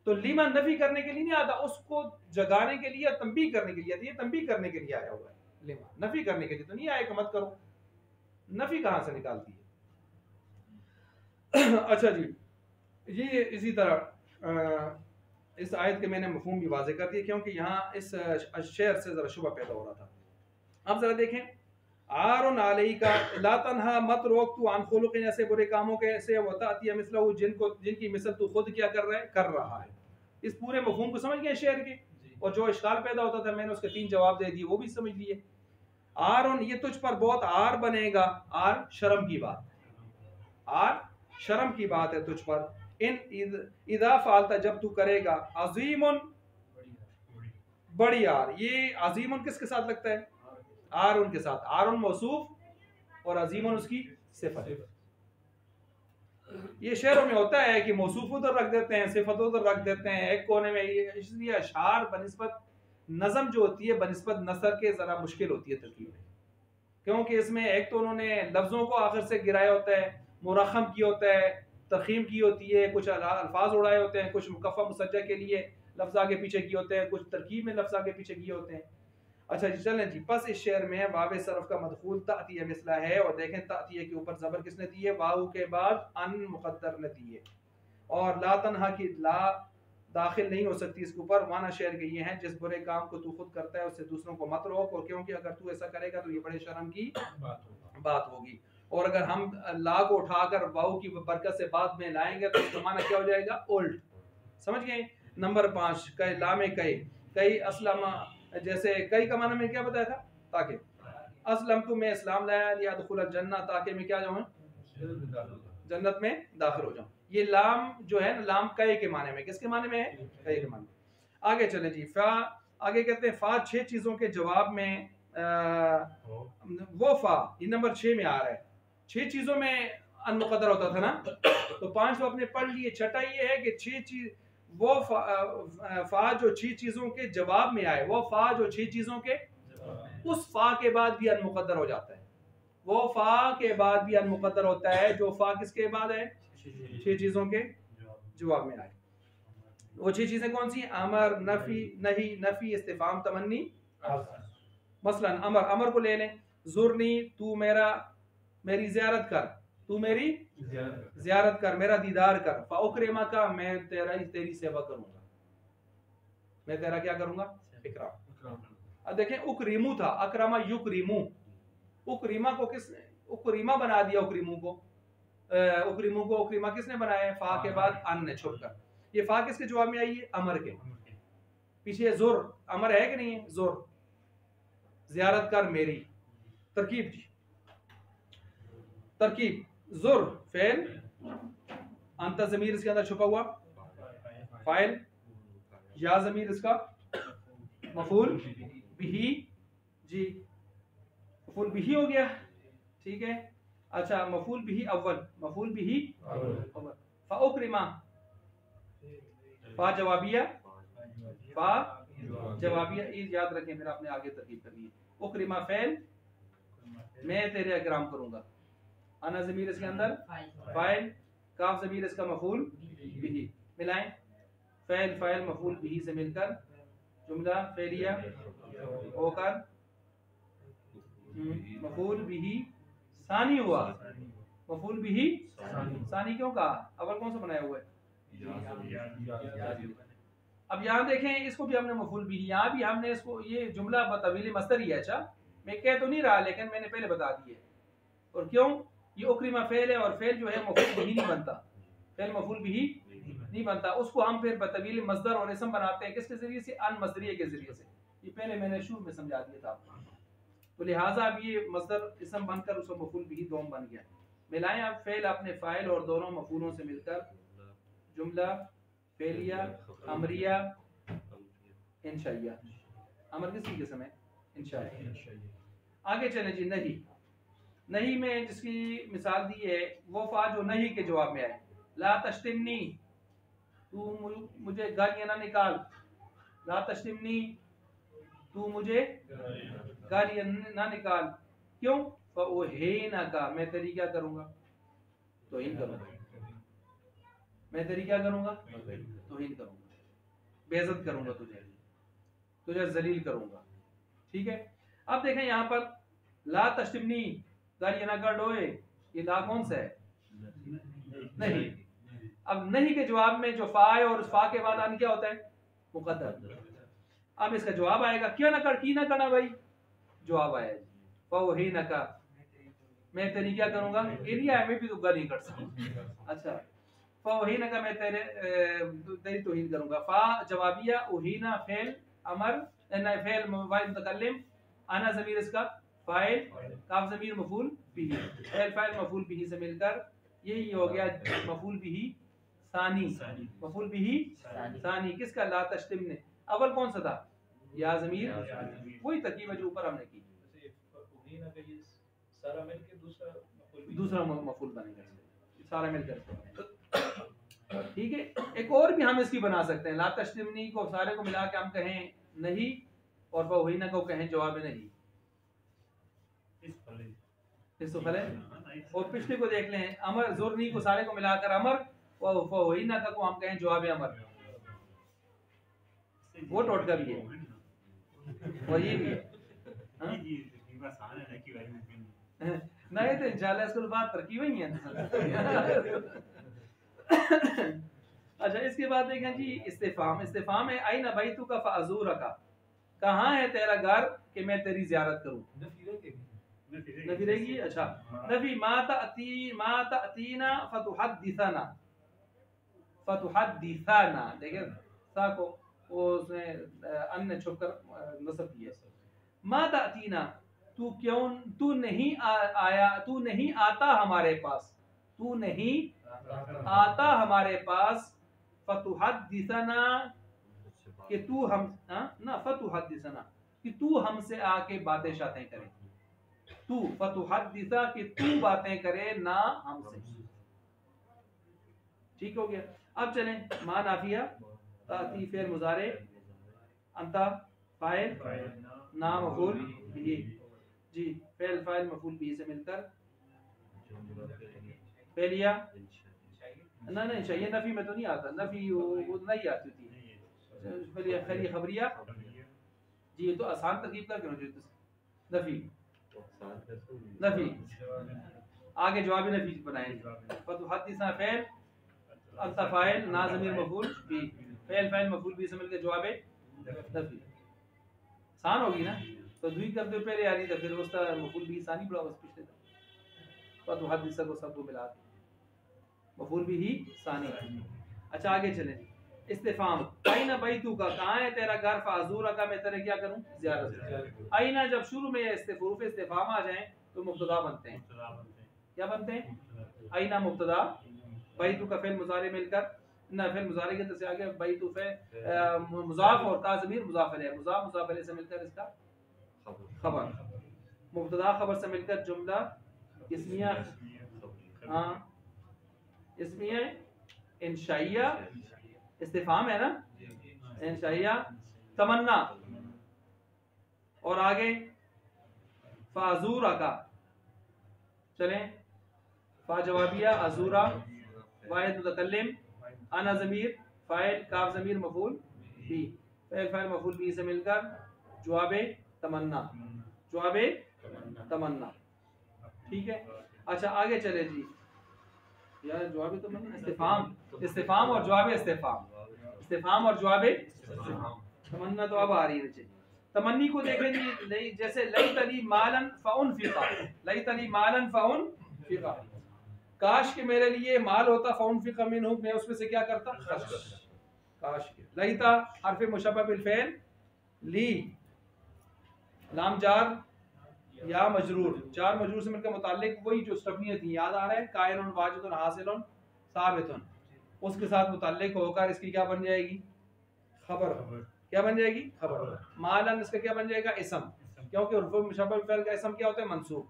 तो लिमा नफी करने के लिए नहीं आता, उसको जगाने के लिए, तंबीह करने के लिए आती है। तंबीह करने के लिए आया हुआ है लिमा, नफी करने के लिए तो नहीं आया कि मत करो। नफी कहां से निकालती है? अच्छा जी, ये इसी तरह इस आयत के मैंने मफहूम भी वाज़ेह कर दिया, क्योंकि यहाँ इस शेर से ज़रा शुबा पैदा हो रहा था। अब ज़रा देखें, आरुन अलई का ला तन्हा, मत रोक तू अन खुलुक़िन, ऐसे बुरे कामों के, ऐसे वताती मिसलहु, जिनकी मिसल तू खुद क्या कर रहा है। इस पूरे मफहूम को समझ गए शेर के, और जो इश्काल पैदा होता था मैंने उसके 3 जवाब दे दिए, वो भी समझ लिए। आरुन, ये तुझ पर बहुत आर बनेगा। आर शर्म की बात, आर शर्म की बात है तुझ पर। इन इदा फालता, जब तू करेगा। अजीमुन, बड़ी आर। ये अजीमुन किसके साथ लगता है? आर उनके साथ। आरुन मौसूफ और अजीमुन उसकी सिफत है। ये शेरों में होता है कि मौसूफ उधर रख देते हैं, सिफत उधर रख देते हैं एक कोने में। इसलिए अशार बनिस्बत नज़म जो होती है बनिस्बत नसर के ज़रा मुश्किल होती है तरकीब में, क्योंकि इसमें एक तो उन्होंने लफ्ज़ों को आखिर से गिराया होता है, मुरखम की होता है, तरखीम की होती है, कुछ अल्फाज उड़ाए होते हैं, कुछ मुकफ़ा मुसज्जा के लिए लफ्ज़ आगे पीछे किए होते हैं, कुछ तरकीब में लफ्ज़ आगे पीछे किए होते हैं। अच्छा जी, चलें जी। बस इस शेर में वाव सरफ का मदखूल तातिया मिसला है, और देखें तातिया के ऊपर ज़बर किसने दी है? वाव के बाद अन मुक़द्दर ने दी है, और ला तन्हा की ला दाखिल नहीं हो सकती इसके ऊपर। माना शेर के ये हैं, जिस बुरे काम को तू खुद करता है उससे दूसरों को मत रोक, और क्योंकि अगर तू ऐसा करेगा तो ये बड़े शर्म की बात होगी। और अगर हम ला को उठाकर वाव की बरकत से बाद में लाएंगे तो इसका माना क्या हो जाएगा? उल्ट। समझ गए? नंबर 5, कई ला में कई असलम, जैसे कई का माना में क्या बताया था? ताकि असलम तू, मैं इस्लाम लाया, लिया दुखुल जन्नत, ताकि मैं क्या जाऊँ? जन्नत में दाखिल हो जाऊँ। ये लाम जो है ना, लाम कई के माने में, किसके माने में है? कई के माने। आगे चले जी। फा, आगे कहते हैं फा 6 चीजों के जवाब में वो फा, ये नंबर 6 में आ रहा है। 6 चीजों में अनमुक़द्दर होता था ना, तो 5 तो अपने पढ़ लिए। छठा ये है कि 6 चीज, वो फा जो 6 चीजों के जवाब में आए, वो फा जो 6 चीजों के, उस फा के बाद भी अनमुक़द्दर हो जाता है। वो फा के बाद भी अनमुक़द्दर होता है जो फा किसके बाद है? 6 चीजों के जवाब में आए। वो 6 चीजें कौन सी? अमर, नफी, नहीं, नफी, इस्तिफाम, तमन्नी। मसलन अमर, अमर को ले लें, जुरनी, तू मेरा मेरी जियारत कर, तू मेरी जियारत कर, मेरा दीदार कर। फ़उक्रिमा का, मैं तेरी सेवा करूंगा, मैं तेरा क्या करूंगा? इकराम। अब देखें उकरीमू था, अकरमा युकरीमू। उकरीमा को किसने उकरीमा बना दिया? उकरीमू को उकरीमा किसने बनाया? फा के बाद अन ने छुप कर। ये फा किसके जवाब में आई है? अमर के। पीछे जुर अमर है कि नहीं है? जुर, जियारत कर मेरी। तरकीब जी, तरकीब, जुर फेल, अंत ज़मीर इसके अंदर छुपा हुआ, फाइल, या ज़मीर इसका मफूल बिही जी, मफूल बिही हो गया, ठीक है। अच्छा, मफूल बिही अव्वल, मफूल बिही अव्वल। फ़उक्रिमा, फा जवाबिया, फा जवाबिया, ये याद रखें, फिर आपने आगे तरकीब करनी है। उक्रिमा फेल, मैं तेरे इकराम करूंगा। अना ज़मीर इसके अंदर फाइल, काफ ज़मीर इसका मफूल बिही, मिलाएं, फ़ैल फ़ाइल मफूल बिही से मिलकर जुमला फेलिया होकर मफूल बिही सानी हुआ। मफूल बिही सानी क्यों कहा? अव्वल कौन सा बनाया हुआ है? अब यहाँ देखें, इसको भी हमने मफूल बिही, यहाँ भी हमने इसको, ये जुमला तवील मस्दर ही है। अच्छा, मैं कह तो नहीं रहा, लेकिन मैंने पहले बता दिए। और क्यों? ये उक्रिमा फेल है, और फेल जो है मफूल बिही नहीं बनता, फेल मफूल बिही नहीं बनता। उसको हम फिर बतवील मस्दर और इसम बनाते हैं, किसके जरिए से? अन मस्दरिये के जरिए से। ये पहले मैंने शुरू में समझा दिया था आपको। तो लिहाजा अब ये मस्दर इसम बनकर उसका मफूल बिही दोम बन गया। मिलाएं आप फेल अपने फाइल और दोनों मफूलों से मिलकर जुमला फेलिया अमरिया इंशाइया। अमर किसकी किस्म है? इंशाइया। आगे चले जी, नहीं, नहीं में जिसकी मिसाल दी है वो फा जो नहीं के जवाब में आए। ला तश्तिमनी, तू मुझे गालियां ना निकाल। ला तश्तिमनी, तू मुझे गालियां ना निकाल। क्यों? फ़उहीना का, मैं तेरी क्या करूंगा? तौहीन करूंगा। मैं तेरी क्या करूंगा? तौहीन करूंगा, बेइज्जत करूंगा तुझे, तुझे जलील करूंगा। ठीक है। अब देखें यहाँ पर ला तश्तिमनी, गालियां ना कर डोए, ये ला कौन सा है? नहीं। अब नहीं के जवाब में जो फा है और उस फा के बाद अन क्या होता है? मुकद्दर। अब इसका जवाब आएगा, क्या ना कर, की ना करना भाई, जवाब आया फ़उहीना का, मैं तेरी क्या करूंगा? एरिया में भी तो गाली कर सकूं। अच्छा, फ़उहीना का, मैं तेरी तौहीन करूंगा। फा जवाबिया, उहीना फेल अमर, ना फेल वाइल मुतकल्लिम, अना ज़मीर इसका फाइल, काफ ज़मीर मफूल बिही, फेल फाइल मफूल बिही से मिलकर यही हो गया मफूल बिही सानी। मफूल बिही सानी किसका? ला तश्तिम ने। अव्वल कौन सा था? या ज़मीर, वही तरकीब है जो ऊपर हमने की। दूसरा मफूल बनेगा, सारा मिलकर। ठीक है। एक और भी हम इसकी बना सकते हैं, ला तश्तिमनी को सारे को मिला के हम कहें नहीं, और फ़उहीना को कहें जवाब नहीं। इस तो फले। और पिछले को देख लें, अमर जुर्नी को सारे को मिलाकर अमर, और फ़उहीना का को हम कहें जवाब अमर। वो टोटका भी है और ये भी है। नहीं तो इंशाल्लाह इसको बात तरकीब ही है। अच्छा, इसके बाद देखें जी इस्तिफाम। इस्तिफाम है आई ना बैतु का फ़अज़ूर का, कहाँ है तेरा घर कि मैं तेरी जियारत करूं? नफी रहेगी। अच्छा, नफी मा तअतीना फतुहद्दिसना, फतुहद्दिसना, देखिए सा को उसने अन्य छुपकर नस्ब किया। मा तअतीना, तू क्यों, तू नहीं आया, तू नहीं आता हमारे पास, तू नहीं आता हमारे पास। फतुहद्दिसना, कि तू हम ना, फतुहद्दिसना कि तू हमसे आके बातें शातें करे। तू फतुहद्दिसा कि तू बातें करे ना हमसे। ठीक हो गया। अब चलें, मा नाफिया, ताती फेल मुजारे, अंता फाइल, ना मफूल बिही जी, फेल फाइल मफूल बिही से मिलकर फेलिया ना नहीं चाहिए, नफी में तो नहीं आता, नफी वो नहीं आती थी। खैरी खबरिया जी, ये तो आसान तरकीब का क्यों नफी नफी आगे जवाब नफी बनाएंगे। फतुहद्दिसा फ़ेल, अंता फ़ाइल, ना ज़मीर मफ़ूल बी, फ़ेल फ़ाइल मफ़ूल बी से मिलकर जवाब नफी। आसान होगी ना, तो दुई कर दो पहले यानी, तो फिर उसका मफ़ूल बी सानी पड़ा बस पिछले था। फतुहद्दिसा को सबको मिला के मफ़ूल बी ही सानी। अच्छा आगे चलें। इस्तिफ़ाम, आइना बैतू का, कहाँ है तेरा घर, फाज़ूरा का मैं तेरे क्या करूँ ज़ियारत। आइना जब शुरू में हुरूफ इस्तिफ़ाम आ जाएं तो मुब्तदा बनते हैं। क्या बनते हैं? आइना मुब्तदा, बैतू का फ़ेल मुज़ारे मिलकर, ना फ़ेल मुज़ारे के तरफ से आगे बैतू फ़ेल मुज़ाफ़ और ता ज़मीर मुज़ाफ़ इलैह, मुज़ाफ़ मुज़ाफ़ इलैह से मिलकर इसका खबर, मुब्तदा खबर से मिलकर जुमला इस्मिया, हाँ इस्मिया इंशाइया, इस्तिफ़ाम है ना, इंशाइया तमन्ना, और आगे फाज़ूरा का, चलें फा जवाबिया, अज़ूरा वाहिद मुतकल्लिम, अना ज़मीर फ़ाइल, काफ ज़मीर मफ़ूल बी, फ़ेल फ़ाइल मफ़ूल बी से मिलकर जवाब तमन्ना, जवाब तमन्ना। ठीक है, अच्छा आगे चले जी। यार जवाब तमन्ना, इस्तिफ़ाम, इस्तिफ़ाम और जवाब इस्तिफ़ाम, इस्तिफ़ाम और जवाब तमन्ना तो अब आ रही है। तमन्नी को देखें जी, जैसे लैतनी मालन फ़उनफ़िक़ा, लैतनी मालन फ़उनफ़िक़ा, काश के मेरे लिए माल होता फ़उनफ़िक़ा मिन्हु, मैं उसमें से क्या करता, काश के। लैता हर्फ़ मुशब्बह बिल फ़ेल, ली लाम जार या मजरूर, चार मजरूर से मिलकर मुताल्लिक वही जो स्टफनियाँ थी, याद आ रहा है, कायनुन वाजिदुन हासिलुन साबितुन, उसके साथ मुताल्लिक होकर इसकी क्या बन जाएगी, खबर। क्या बन जाएगी, खबर। मालन इसका क्या बन जाएगा, इसम, क्योंकि हुरूफ मुशब्बह बिल फ़ेल का इसम क्या होता है, मंसूब।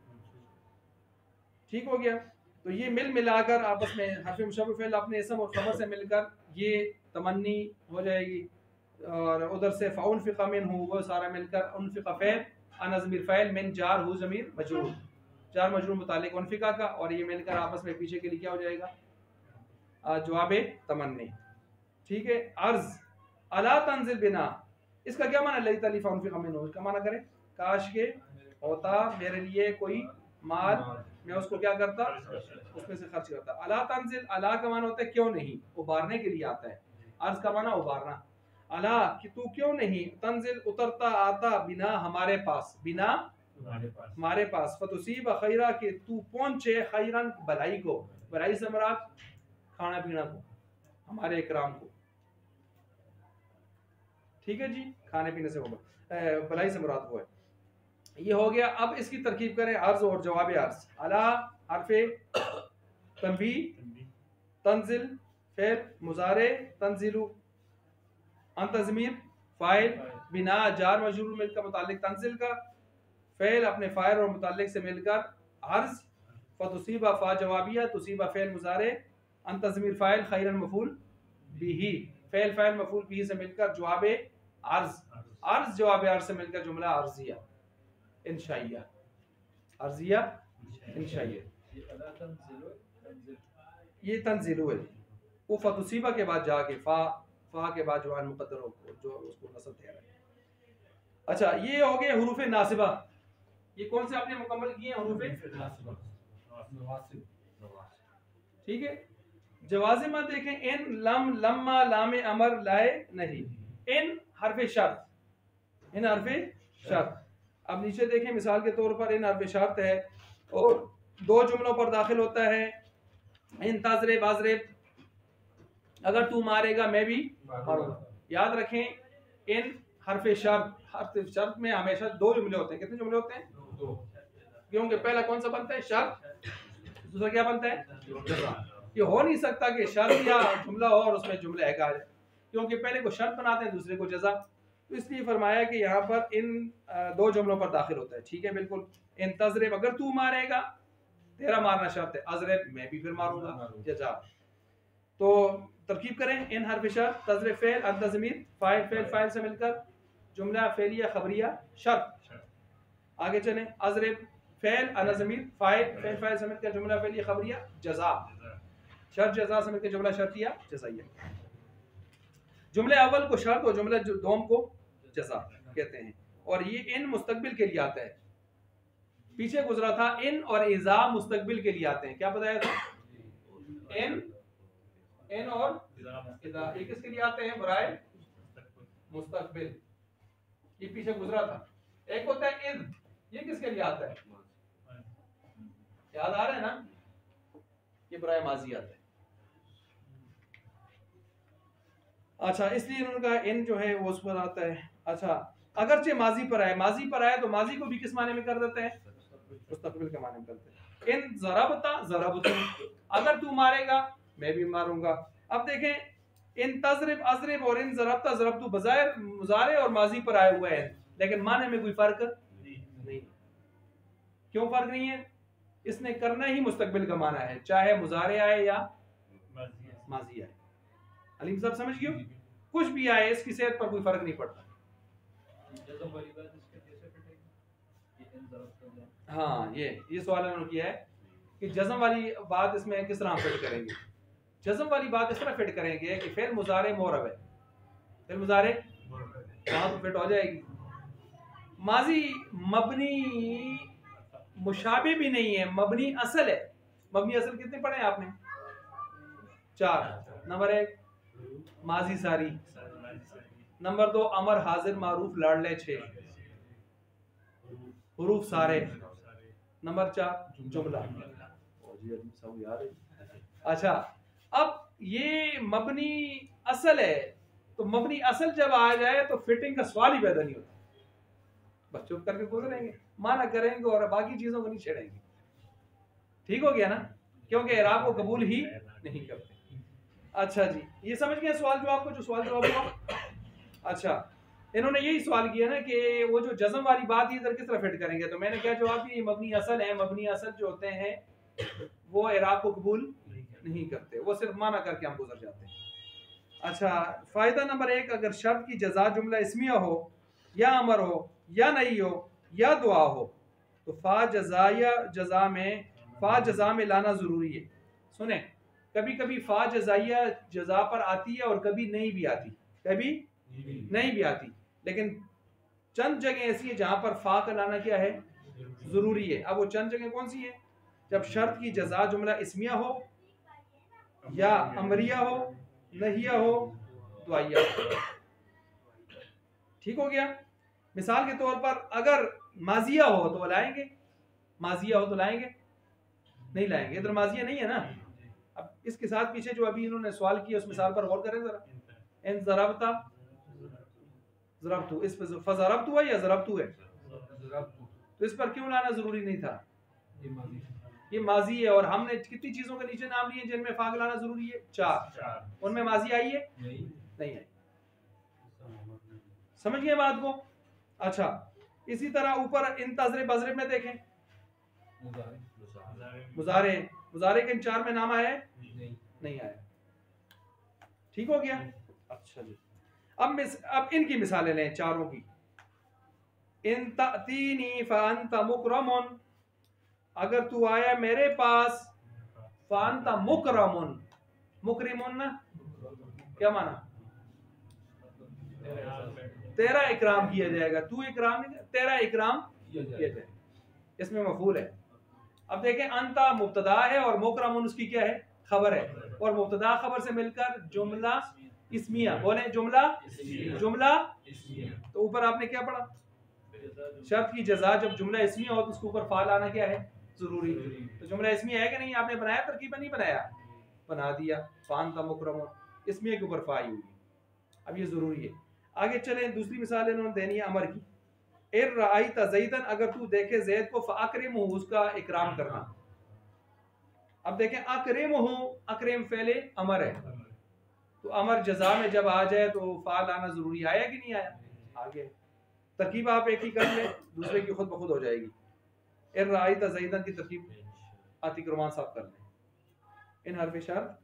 ठीक हो गया। तो ये मिल मिलाकर आपस में हर्फ मुशब्बह फ़ेल अपने इसम और खबर से मिलकर ये तमन्नी हो जाएगी, और उधर से फ़उनफ़िक़ा मिन्हु वो सारा मिलकर उनफ़िक़ा फ़ेल, अना ज़मीर फ़ाइल, मिन जार हु ज़मीर मजरूर, जार मजरूर मुताल्लिक उनफ़िक़ा का, और ये मिलकर आपस में पीछे के लिए क्या हो जाएगा, जवाब तमन्नी। ठीक है। अर्ज़ अला तंज़िल बिना, इसका क्या माना, लैता ली फ़उनफ़िक़ा मिन्हु, इसका माना करें काश के होता मेरे लिए कोई माल, मैं उसको क्या करता, उसमें से खर्च करता। अला तंज़िल, अला का माना होता है क्यों नहीं, उबारने के लिए आता है। अर्ज़ का माना उबारना। अला कि तू क्यों नहीं, तंज़िल उतरता आता, बिना हमारे पास, बिना हमारे पास, फतुसीब खैरा कि तू पहुंचे, खैरन भलाई को, भलाई से मुराद खाना पीना को, हमारे इकराम को। ठीक है जी, खाने पीने से होगा, भलाई से मुराद वो है। ये हो गया। अब इसकी तरकीब करें, अर्ज और जवाब अर्ज। अला हरफे तंबी, तंजिल फेल मुजारे, तंजिलु अंत ज़मीर फ़ाइल, बिना जार मजरूर मिलकर मुताल्लिक तंजिल का, फ़ेल अपने फ़ाइल और मुताल्लिक से मिलकर अर्ज, फतुसीबा फ़ा जवाबिया, तुसीबा फ़ेल मुजारे, अंत ज़मीर फ़ाइल, खैरन मफ़ूल बिही, फ़ेल फ़ाइल मफ़ूल बिही से मिलकर जवाब अर्ज, अर्ज जवाब अर्ज से मिलकर जुमला अर्जिया इंशाइया, अर्जिया इंशाइया। ये तंजिलु है, वो फतुसीबा के बाद जाके फा के बाद जवान मुक़द्दर हो जो उसको नस्ब दे रहा है। अच्छा ये हो गए हुरूफ नासिबा। ये कौन से आपने मुकम्मल किए हैं, हुरूफ नासिबा। ठीक है। जवाज़िमा देखें, इन लम लम्मा लामे अमर लाए नहीं, इन हरफ शर्त, इन हरफ शर्त। अब नीचे देखें मिसाल के तौर पर इन हरफ शर्त है और दो जुमलों पर दाखिल होता है। इन ताजरे बाजरे, अगर तू मारेगा मैं भी मारूंगा। याद रखें इन हरफ शर्त में हमेशा दो जुमले होते हैं। कितने जुमले होते हैं, दो, क्योंकि पहला कौन सा बनता है, शर्त, दूसरा क्या बनता है, जज़ा। ये हो नहीं सकता कि शर्त या जुमला हो और उसमें जुमला एक आ जाए, क्योंकि पहले को शर्त बनाते हैं दूसरे को जज़ा। तो इसलिए फरमाया कि यहाँ पर इन दो जुमलों पर दाखिल होता है। ठीक है, बिल्कुल। इन तजरेब, अगर तू मारेगा, तेरा मारना शर्त है, अजरेब मैं भी फिर मारूंगा, जज़ा। तो तरकीब करें, इन हरफ शर्त, तजरे फेल, अंत ज़मीर फाइल, फेल फाइल से मिलकर जुमला फेलिया खबरिया शर्त। आगे चलें, अजरेब फेल, अना ज़मीर फाइल, फेल फाइल से मिलकर जुमला फेलिया खबरिया जज़ा। शर्त जज़ा से मिलकर जुमला शर्तिया जज़ाइया। जुमले अव्वल को शर्त और जुमले दोम को जज़ा कहते हैं। और ये इन मुस्तकबिल के लिए आता है, पीछे गुजरा था इन और इज़ा मुस्तकबिल के लिए आते हैं। क्या बताया था? इन और इज़ा ये किसके लिए आते हैं? बराए मुस्तकबिल, ये पीछे गुजरा था। एक होता है इज़, ये किसके लिए आता है? याद आ रहा है ना? ये बराए माजी आता है। अच्छा, इसलिए इन्होंने कहा इन जो है वो उस पर आता है। अच्छा, अगरचे माजी पर आए, माजी पर आए तो माजी को भी किस माने में कर देते हैं? मुस्तकबिल के माने में करते हैं। इन ज़रबता ज़रबतु, अगर तू मारेगा मैं भी मारूंगा। अब देखें, इन तज़रिब अज़रिब और इन ज़रबता ज़रबतु बज़ाहिर मुज़ारे और माजी पर आए हुए हैं, लेकिन माने में कोई फर्क नहीं। क्यों फर्क नहीं है? इसने करना ही मुस्तकबिल का माना है, चाहे मुज़ारे आए या माजी आए। अलीम साहब समझ गए? कुछ भी आए इसकी सेहत पर कोई फर्क नहीं पड़ता। हाँ, ये सवाल उन्होंने किया है कि जज़म वाली बात इसमें किस तरह फिट करेंगे। जज़म वाली बात इस तरह फिट करेंगे कि फिर मुज़ारे मोरब है, फिर मुज़ारे वहाँ तो फिट हो जाएगी। माजी मबनी मुशाबे भी नहीं है, मबनी असल है। मबनी असल कितने पढ़े हैं आपने? 4। नंबर 1 माजी सारी, नंबर 2 अमर हाजिर मारूफ लाडले 6 हुरूफ सारे, नंबर 4 जुमला। अच्छा, अब ये मबनी असल है, तो मबनी असल जब आ जाए तो फिटिंग का सवाल ही पैदा नहीं होता। बस चुप करके गुजरेंगे, माना करेंगे और बाकी चीजों को नहीं छेड़ेंगे। ठीक हो गया ना? क्योंकि इराब को कबूल ही नहीं करते। अच्छा जी, ये समझ गए सवाल जवाब को, जो सवाल जवाब हुआ। अच्छा, इन्होंने यही सवाल किया ना कि वो जो जज़म वाली बात है इधर किस तरह फिट करेंगे, तो मैंने क्या जवाब दिया? मबनी असल है, मबनी असल जो होते हैं वो इराब को कबूल नहीं करते, वो सिर्फ माना करके हम गुजर जाते हैं। अच्छा, फायदा नंबर 1, अगर शर्त की जज़ा जुमला इस्मिया हो या अमर हो या नहीं हो या दुआ हो तो फा जज़ा में लाना ज़रूरी है। सुने, कभी कभी फा जज़ाइया जज़ा पर आती है और कभी नहीं भी आती, कभी नहीं भी आती, लेकिन चंद जगह ऐसी है जहां पर फा का लाना क्या है? ज़रूरी है। अब वो चंद जगह कौन सी है? जब शर्त की जज़ा जुमला इस्मिया हो या अमरिया हो, नहिया हो, दुआइया हो। ठीक हो गया? मिसाल के तौर पर अगर माजिया हो तो लाएंगे, माजिया हो तो लाएंगे, नहीं लाएंगे, इधर माजिया नहीं है ना। अब इसके साथ पीछे जो अभी इन्होंने सवाल किया उस मिसाल पर गौर करें जरा। इन ज़रबता ज़रबतु, इस पर फ़ज़रबतु है या ज़रबतु है? तो इस पर क्यों लाना जरूरी नहीं था? ये माजी है और हमने कितनी चीजों के नीचे नाम लिए जिनमें फा लाना जरूरी है? 4। उनमें माजी आई है? नहीं आई। समझ गए बात को? अच्छा, इसी तरह ऊपर इन तज़रिब बज़रिब में देखें, मुज़ारे के इन 4 में नाम आया है? नहीं आया। ठीक हो गया? अच्छा जी, अब इनकी मिसालें लें चारों की। इन तअतीनी फ़अन्त मुकरमुन, अगर तू आया मेरे पास, फ़अन्त मुकरमुन, मुकरिमुन ना क्या माना? तेरा इकराम किया जाएगा, तू इकराम नहीं, तेरा इकराम किया जाएगा, इसमें मफूल है। अब देखें, अंता मुब्तदा है और मुकरमुन उसकी क्या है? खबर है, और मुब्तदा खबर से मिलकर जुमला इस्मिया। बोले जुमला तो ऊपर आपने क्या पढ़ा? शर्त की जज़ा जब जुमला इस्मिया हो तो उसके ऊपर फ़ा लाना क्या है? जरूरी। तो जुमला इस्मिया है कि नहीं? आपने बनाया, तरकीब नहीं बनाया, बना दिया। फ़अन्त मुकरमुन, इस्मिया के ऊपर फ़ा आई हुई, अब ये जरूरी है। आगे चलें, दूसरी मिसाल इन्होंने देनी है अमर की। एर राइत ज़ैदन, अगर तू देखे ज़ैद को, फ़अक्रिमहु, उसका इकराम करना। अब देखें, अक्रिमहु, अक्रिम फ़ेले अमर है, तो अमर जज़ा में जब आ जाए तो फ़ा लाना जरूरी आया कि नहीं आया? आगे तरकीब आप एक ही कर लें, दूसरे की खुद ब खुद हो जाएगी। एर राइत ज़ैदन की तरकीब आतिक रुमान साहब कर लें। इन हर्फ़ शर्त,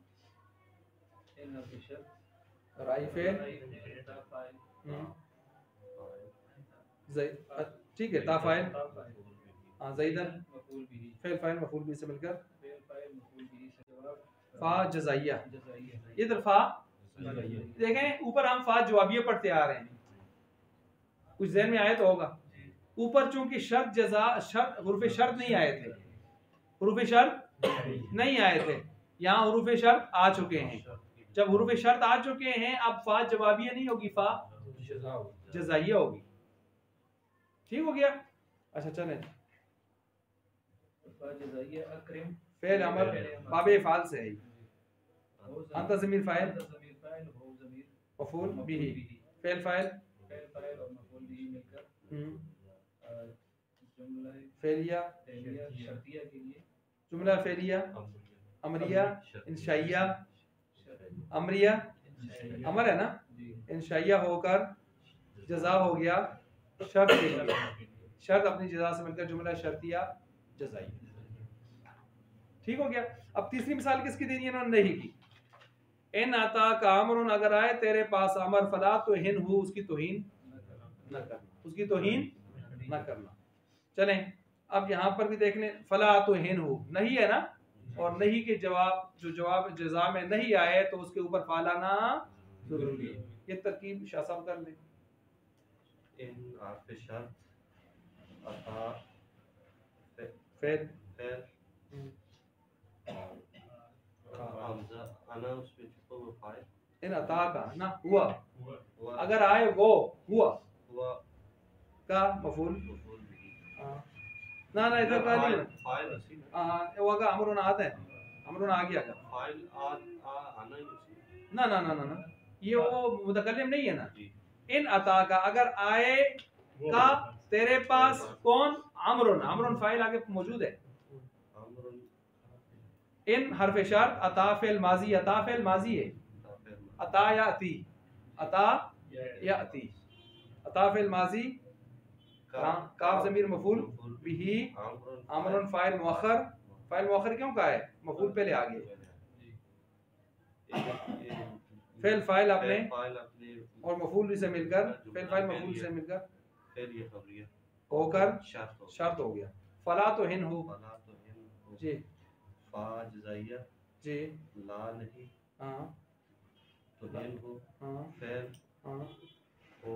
राई फेल, ठीक है, ताफ़ाइल, हाँ, ज़ैदन फेल फ़ाइल मफ़ूल भी से मिलकर फा जज़ाइया, जज़ाइया। इधर फा जज़ाइया। देखें ऊपर हम फा जवाबिया पढ़ते आ रहे हैं, कुछ ज़हन में आया तो होगा। ऊपर चूंकि शर्त जज़ा शर्त हुरूफ शर्त नहीं आए थे, हुरूफ शर्त नहीं आए थे, यहाँ हुरूफ शर्त आ चुके हैं। जब हुरूफ शर्त आ चुके हैं अब फा जवाबिया नहीं होगी, फा जज़ाइया होगी। ठीक हो गया? अच्छा चलें, फेल अमर बाबे फाल से है, अंत ज़मीर फाइल मफ़ूल बिही, फेल फाइल फेलिया, जुमला फेलिया, अमरिया, इंशाइया, अमरिया अमर है ना, इंशाइया होकर जज़ा हो गया शर्त के लिए, शर्त अपनी जज़ा से मिलकर जुमला शर्तिया जज़ाइया। ठीक हो गया? अब तीसरी मिसाल किसकी देनी है इन्होंने? नहीं की। इन आता का अमरुन, अगर आए तेरे पास अमर, फला तो हिन हो, उसकी तौहीन न करना, उसकी तौहीन न करना। चलें अब यहाँ पर भी देख लें, फला तो हिन हो नहीं है ना, और नहीं के जवाब जो जवाब जज़ा में नहीं आए तो उसके ऊपर फालाना जरूरी है। ये तरकीब शाह साहब कर लें। इन आर्फ शर्त अता फेल हमजा अना उसमें छुपा हुआ फाइल, इन अता का ना हुआ, हुआ अगर आए वो हुआ हुआ का मफूल मफूल बिही, ना ना इधर का नहीं फाइल उसी में, वो अगर अमरुन आता है, अमरुन आ गया अगर फाइल आ आना ही उसी में। ना ना ना ना ना ये वो मुतकल्लिम नहीं है ना। जी। इन अता का अगर आए का तेरे पास कौन, अमरुन, अमरुन फाइल आगे मौजूद है। अमरुन इन हरफ शर्त, अता फेल माजी, अता फेल माजी है, अता या अती, अता या अती, अता फेल माजी, काफ ज़मीर मफूल बिही, अमरुन फाइल मुअख्खर, फाइल मुअख्खर क्यों कहा है, मफूल पहले आ गया, फेल फाइल अपने और मफूल से मिलकर, फेल फाइल मफूल से मिलकर फिर ये खबरिया होकर शर्त शर्त हो गया। फला तो हिन हो, फला तो हिन जी फा जज़ाइया, जी, ला नहीं हाँ तो हिन हो, हाँ फेल हाँ, ओ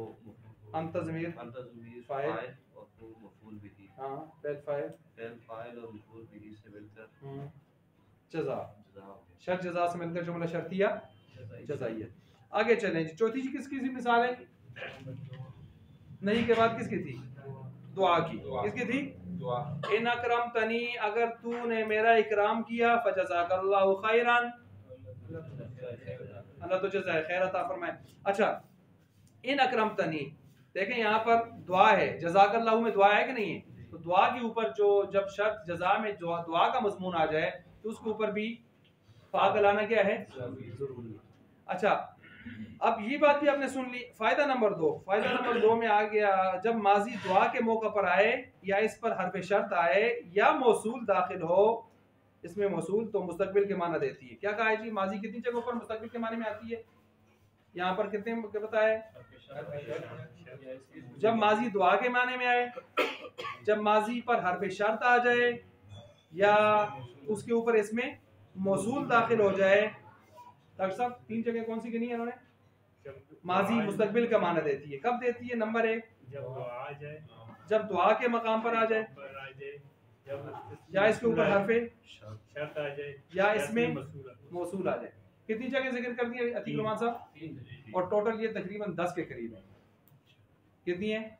अंत ज़मीर ज़मीर फाइल और वो मफूल बिही, हाँ, फेल फाइल फेल फाइल और मफूल बिही से मिलकर जज़ा, जज़ा हो गया। शर्त जज़ा से मिलकर जुमला शर्तिया जज़ाइया। आगे चलें जी, चौथी जी किसकी सी मिसाल है? नहीं के बाद किसकी थी? दुआ की। किसकी थी? दुआ। इन अकरम तनी, अगर तूने मेरा इकराम किया, फजज़ाकल्लाहु खैरन, अल्लाह तुझे खैर अता फरमाए। अच्छा, इन अकरम तनी, देखें यहाँ पर दुआ है, जज़ाकल्लाहु में दुआ है कि नहीं है? तो दुआ के ऊपर जो जब शर्त जज़ा में दुआ का मज़मून आ जाए तो उसके ऊपर भी फा का लाना क्या है? जरूरी है। अच्छा, अब ये बात भी आपने सुन ली। फायदा नंबर 2, फायदा नंबर 2 में आ गया, जब माजी दुआ के मौका पर आए या इस पर हरफ शर्त आए या मौसूल दाखिल हो, इसमें मौसूल तो मुस्तकबिल के माना देती है। क्या कहा है जी? माजी कितनी जगहों पर मुस्तकबिल के माने में आती है? यहाँ पर कितने बताए? जब माजी दुआ के माने में आए, जब माजी पर हरफ शर्त आ जाए या उसके ऊपर इसमें मौसूल दाखिल हो जाए। डॉक्टर साहब 3 जगह कौन सी गिनी है इन्होंने? माजी मुस्तकबिल का माना देती है। कब देती है? नंबर 1 जब दुआ के मकाम पर आ जाए, या इसके ऊपर हरफे शर्त आ जाए, या इसमें मौसूल आ जाए। कितनी जगह जिक्र कर दिया अतीक रहमान साहब? और टोटल ये तकरीबन 10 के करीब है। कितनी है?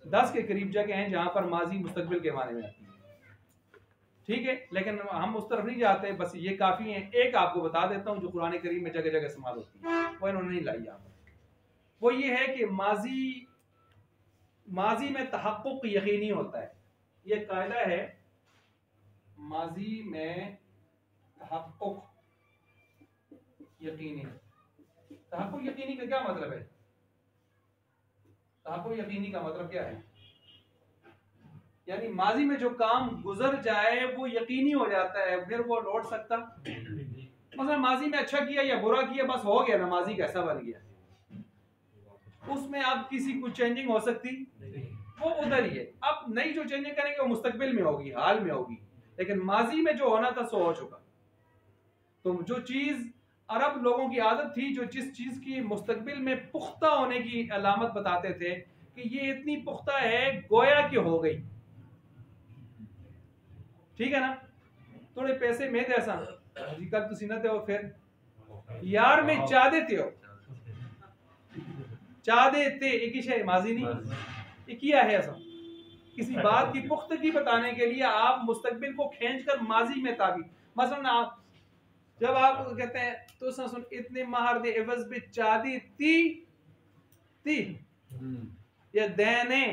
10 के करीब जगह हैं जहां पर माजी मुस्तकबिल के माने में आती है। ठीक है, लेकिन हम उस तरफ नहीं जाते, बस ये काफी है। एक आपको बता देता हूँ जो कुरान करीम में जगह जगह इस्तेमाल होती है, वो इन्होंने नहीं लाई यहाँ पर। वो ये है कि माजी में तहक्कुक यकीनी होता है। ये कायदा है, माजी में तहक्कुक यकीनी। तहक्कुक यकीनी का क्या मतलब है? तहक्कुक यकीनी का मतलब क्या है? यानी माजी में जो काम गुजर जाए वो यकीनी हो जाता है, फिर वो लौट सकता। मतलब माजी में अच्छा किया या बुरा किया, बस हो गया ना, माजी कैसा बन गया, उसमें अब किसी कुछ चेंजिंग हो सकती, वो उधर ही है। अब नई जो चेंजिंग करेंगे वो मुस्तकबिल में होगी, हाल में होगी, लेकिन माजी में जो होना था सो हो चुका। तो जो चीज़ अरब लोगों की आदत थी, जो जिस चीज़ की मुस्तकबिल में पुख्ता होने की अलामत बताते थे कि ये इतनी पुख्ता है गोया कि हो गई, ठीक है ना, थोड़े पैसे में थे ऐसा जी कल तुसी ना थे हो फिर यार में चाह देते हो, चाह देते एक ही शय माजी नहीं, ये किया है ऐसा किसी बात की पुख्तगी बताने के लिए आप मुस्तकबिल को खींचकर माजी में ताबीर, मसलन आप जब आप कहते हैं तो सुन इतने महर दे एवज पे चादी ती या देने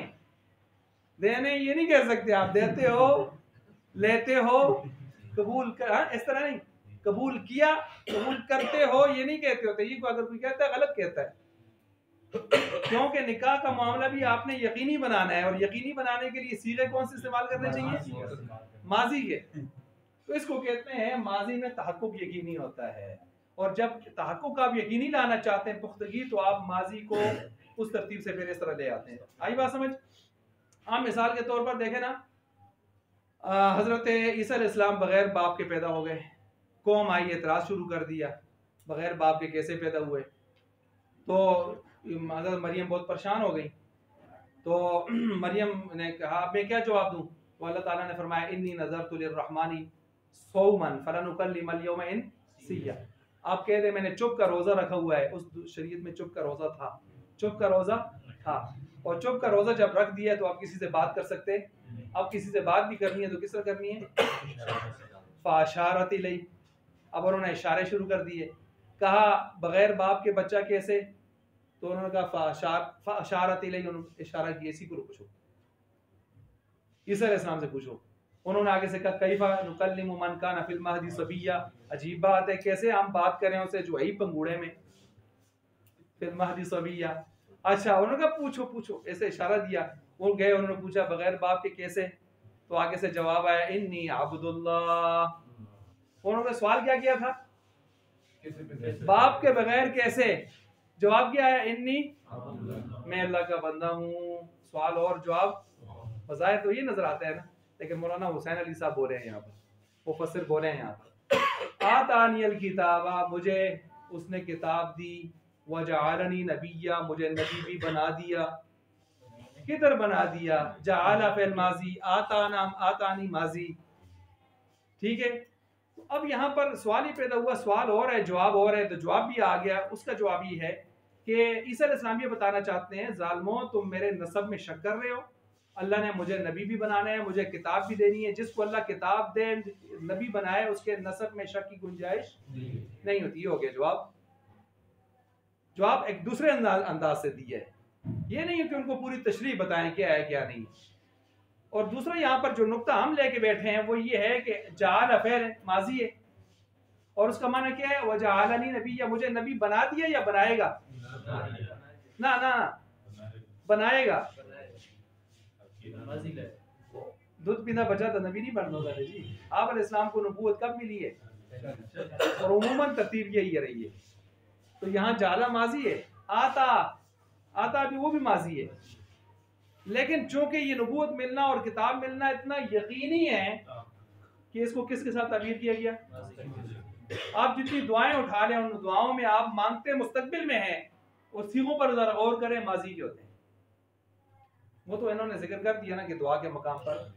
देने ये नहीं कह सकते आप, देते हो लेते हो कबूल कर, हाँ इस तरह नहीं, कबूल किया कबूल करते हो ये नहीं कहते होते, ये अगर कोई कहता है गलत कहता है, क्योंकि निकाह का मामला भी आपने यकीनी बनाना है और यकीनी बनाने के लिए सीगे कौन से इस्तेमाल करने चाहिए, माजी के, तो इसको कहते हैं माजी में तहक्कुक यकीनी होता है, और जब तहक्कुक आप यकीनी लाना चाहते हैं पुख्तगी तो आप माजी को उस तरतीब से फिर इस तरह ले आते हैं। आई बात समझ। आप मिसाल के तौर पर देखें ना, हजरत ईसा अलैहिस्सलाम बगैर बाप के पैदा हो गए, कौम आई एतराज़ शुरू कर दिया बगैर बाप के कैसे पैदा हुए, तो हजरत मरियम बहुत परेशान हो गई, तो मरियम ने कहा अब मैं क्या जवाब दूं, तो अल्लाह ताला ने फरमाया इन्नी नज़रतु लिर्रहमानी सौमन फलनुकल्लिमल यौमा इंसिया, आप कह दे मैंने चुप का रोज़ा रखा हुआ है, उस शरीयत में चुप का रोज़ा था, चुप का रोज़ा था, और चुप का रोज़ा जब रख दिया तो आप किसी से बात कर सकते, अब किसी से बात भी करनी है तो किस तरह करनी है, फाशारत इलैहि, अब उन्होंने इशारे शुरू कर दिए, कहा बगैर बाप के बच्चा कैसे, तो उन्होंने कहा फाशारत इलैहि, उन्होंने इशारा किया इसी को पूछो, ईसा अलैहिस्सलाम से पूछो, उन्होंने आगे से कहा कैफा नुकल्लिमु मन काना फिल महदी सबिया, अजीब बात है कैसे हम बात करें उसे जो है पंगूड़े में, फिल महदी सबिया, अच्छा उन्होंने कहा पूछो पूछो, ऐसे इशारा दिया, वो गए उन्होंने पूछा बगैर बाप के कैसे, तो आगे से जवाब आया इन्नी अब्दुल्लाह, उन्होंने सवाल क्या किया था, बाप के बगैर कैसे, जवाब क्या आया इन्नी मैं अल्लाह का बंदा हूँ, सवाल और जवाब बजाय तो ये नजर आता है ना, लेकिन मौलाना हुसैन अली साहब बोल रहे हैं यहाँ पर, मुफस्सिर बोल रहे हैं यहाँ पर, आतानियल किताबा, मुझे उसने किताब दी, वजअलनी नबिय्या, मुझे नबी भी बना दिया, किधर बना दिया, जअला फिल माजी, आताना आतानी माजी, ठीक है। तो अब यहाँ पर सवाल ही पैदा हुआ, सवाल और है जवाब और है, तो जवाब भी आ गया, उसका जवाब ये है कि ईसा अलैहिस्सलाम ये बताना चाहते हैं जालिमों तुम मेरे नसब में शक कर रहे हो, अल्लाह ने मुझे नबी भी बनाना है, मुझे किताब भी देनी है, जिसको अल्लाह किताब दे नबी बनाए उसके नसब में शक की गुंजाइश नहीं होती, हो गया जवाब। जवाब एक दूसरे अंदाज से दिया है, ये नहीं है कि उनको पूरी तशरीह बताएं क्या है क्या नहीं। और दूसरा यहाँ पर जो नुक्ता हम लेके बैठे हैं वो ये है कि जाल अफेर है, माजी है, और उसका माना क्या है, वह जालनी नबी, या मुझे नबी बना दिया या बनाएगा, ना ना बनाएगा, दूध पीना बचा तो नबी नहीं बनना होता जी, आप अलैहिस्सलाम को नबूवत कब मिली है, और उमूमन तरतीब यही रही है। तो यहाँ जाला माजी है, आता आता भी वो भी माजी है, लेकिन चूंकि ये नबूवत मिलना और किताब मिलना इतना यकीनी है कि इसको किसके साथ ताबीर किया गया, आप जितनी दुआएं उठा लें उन दुआओं में आप मांगते मुस्तकबिल में हैं, और सीगों पर जरा गौर करें माजी के होते हैं, वो तो इन्होंने जिक्र कर दिया ना कि दुआ के मकाम पर,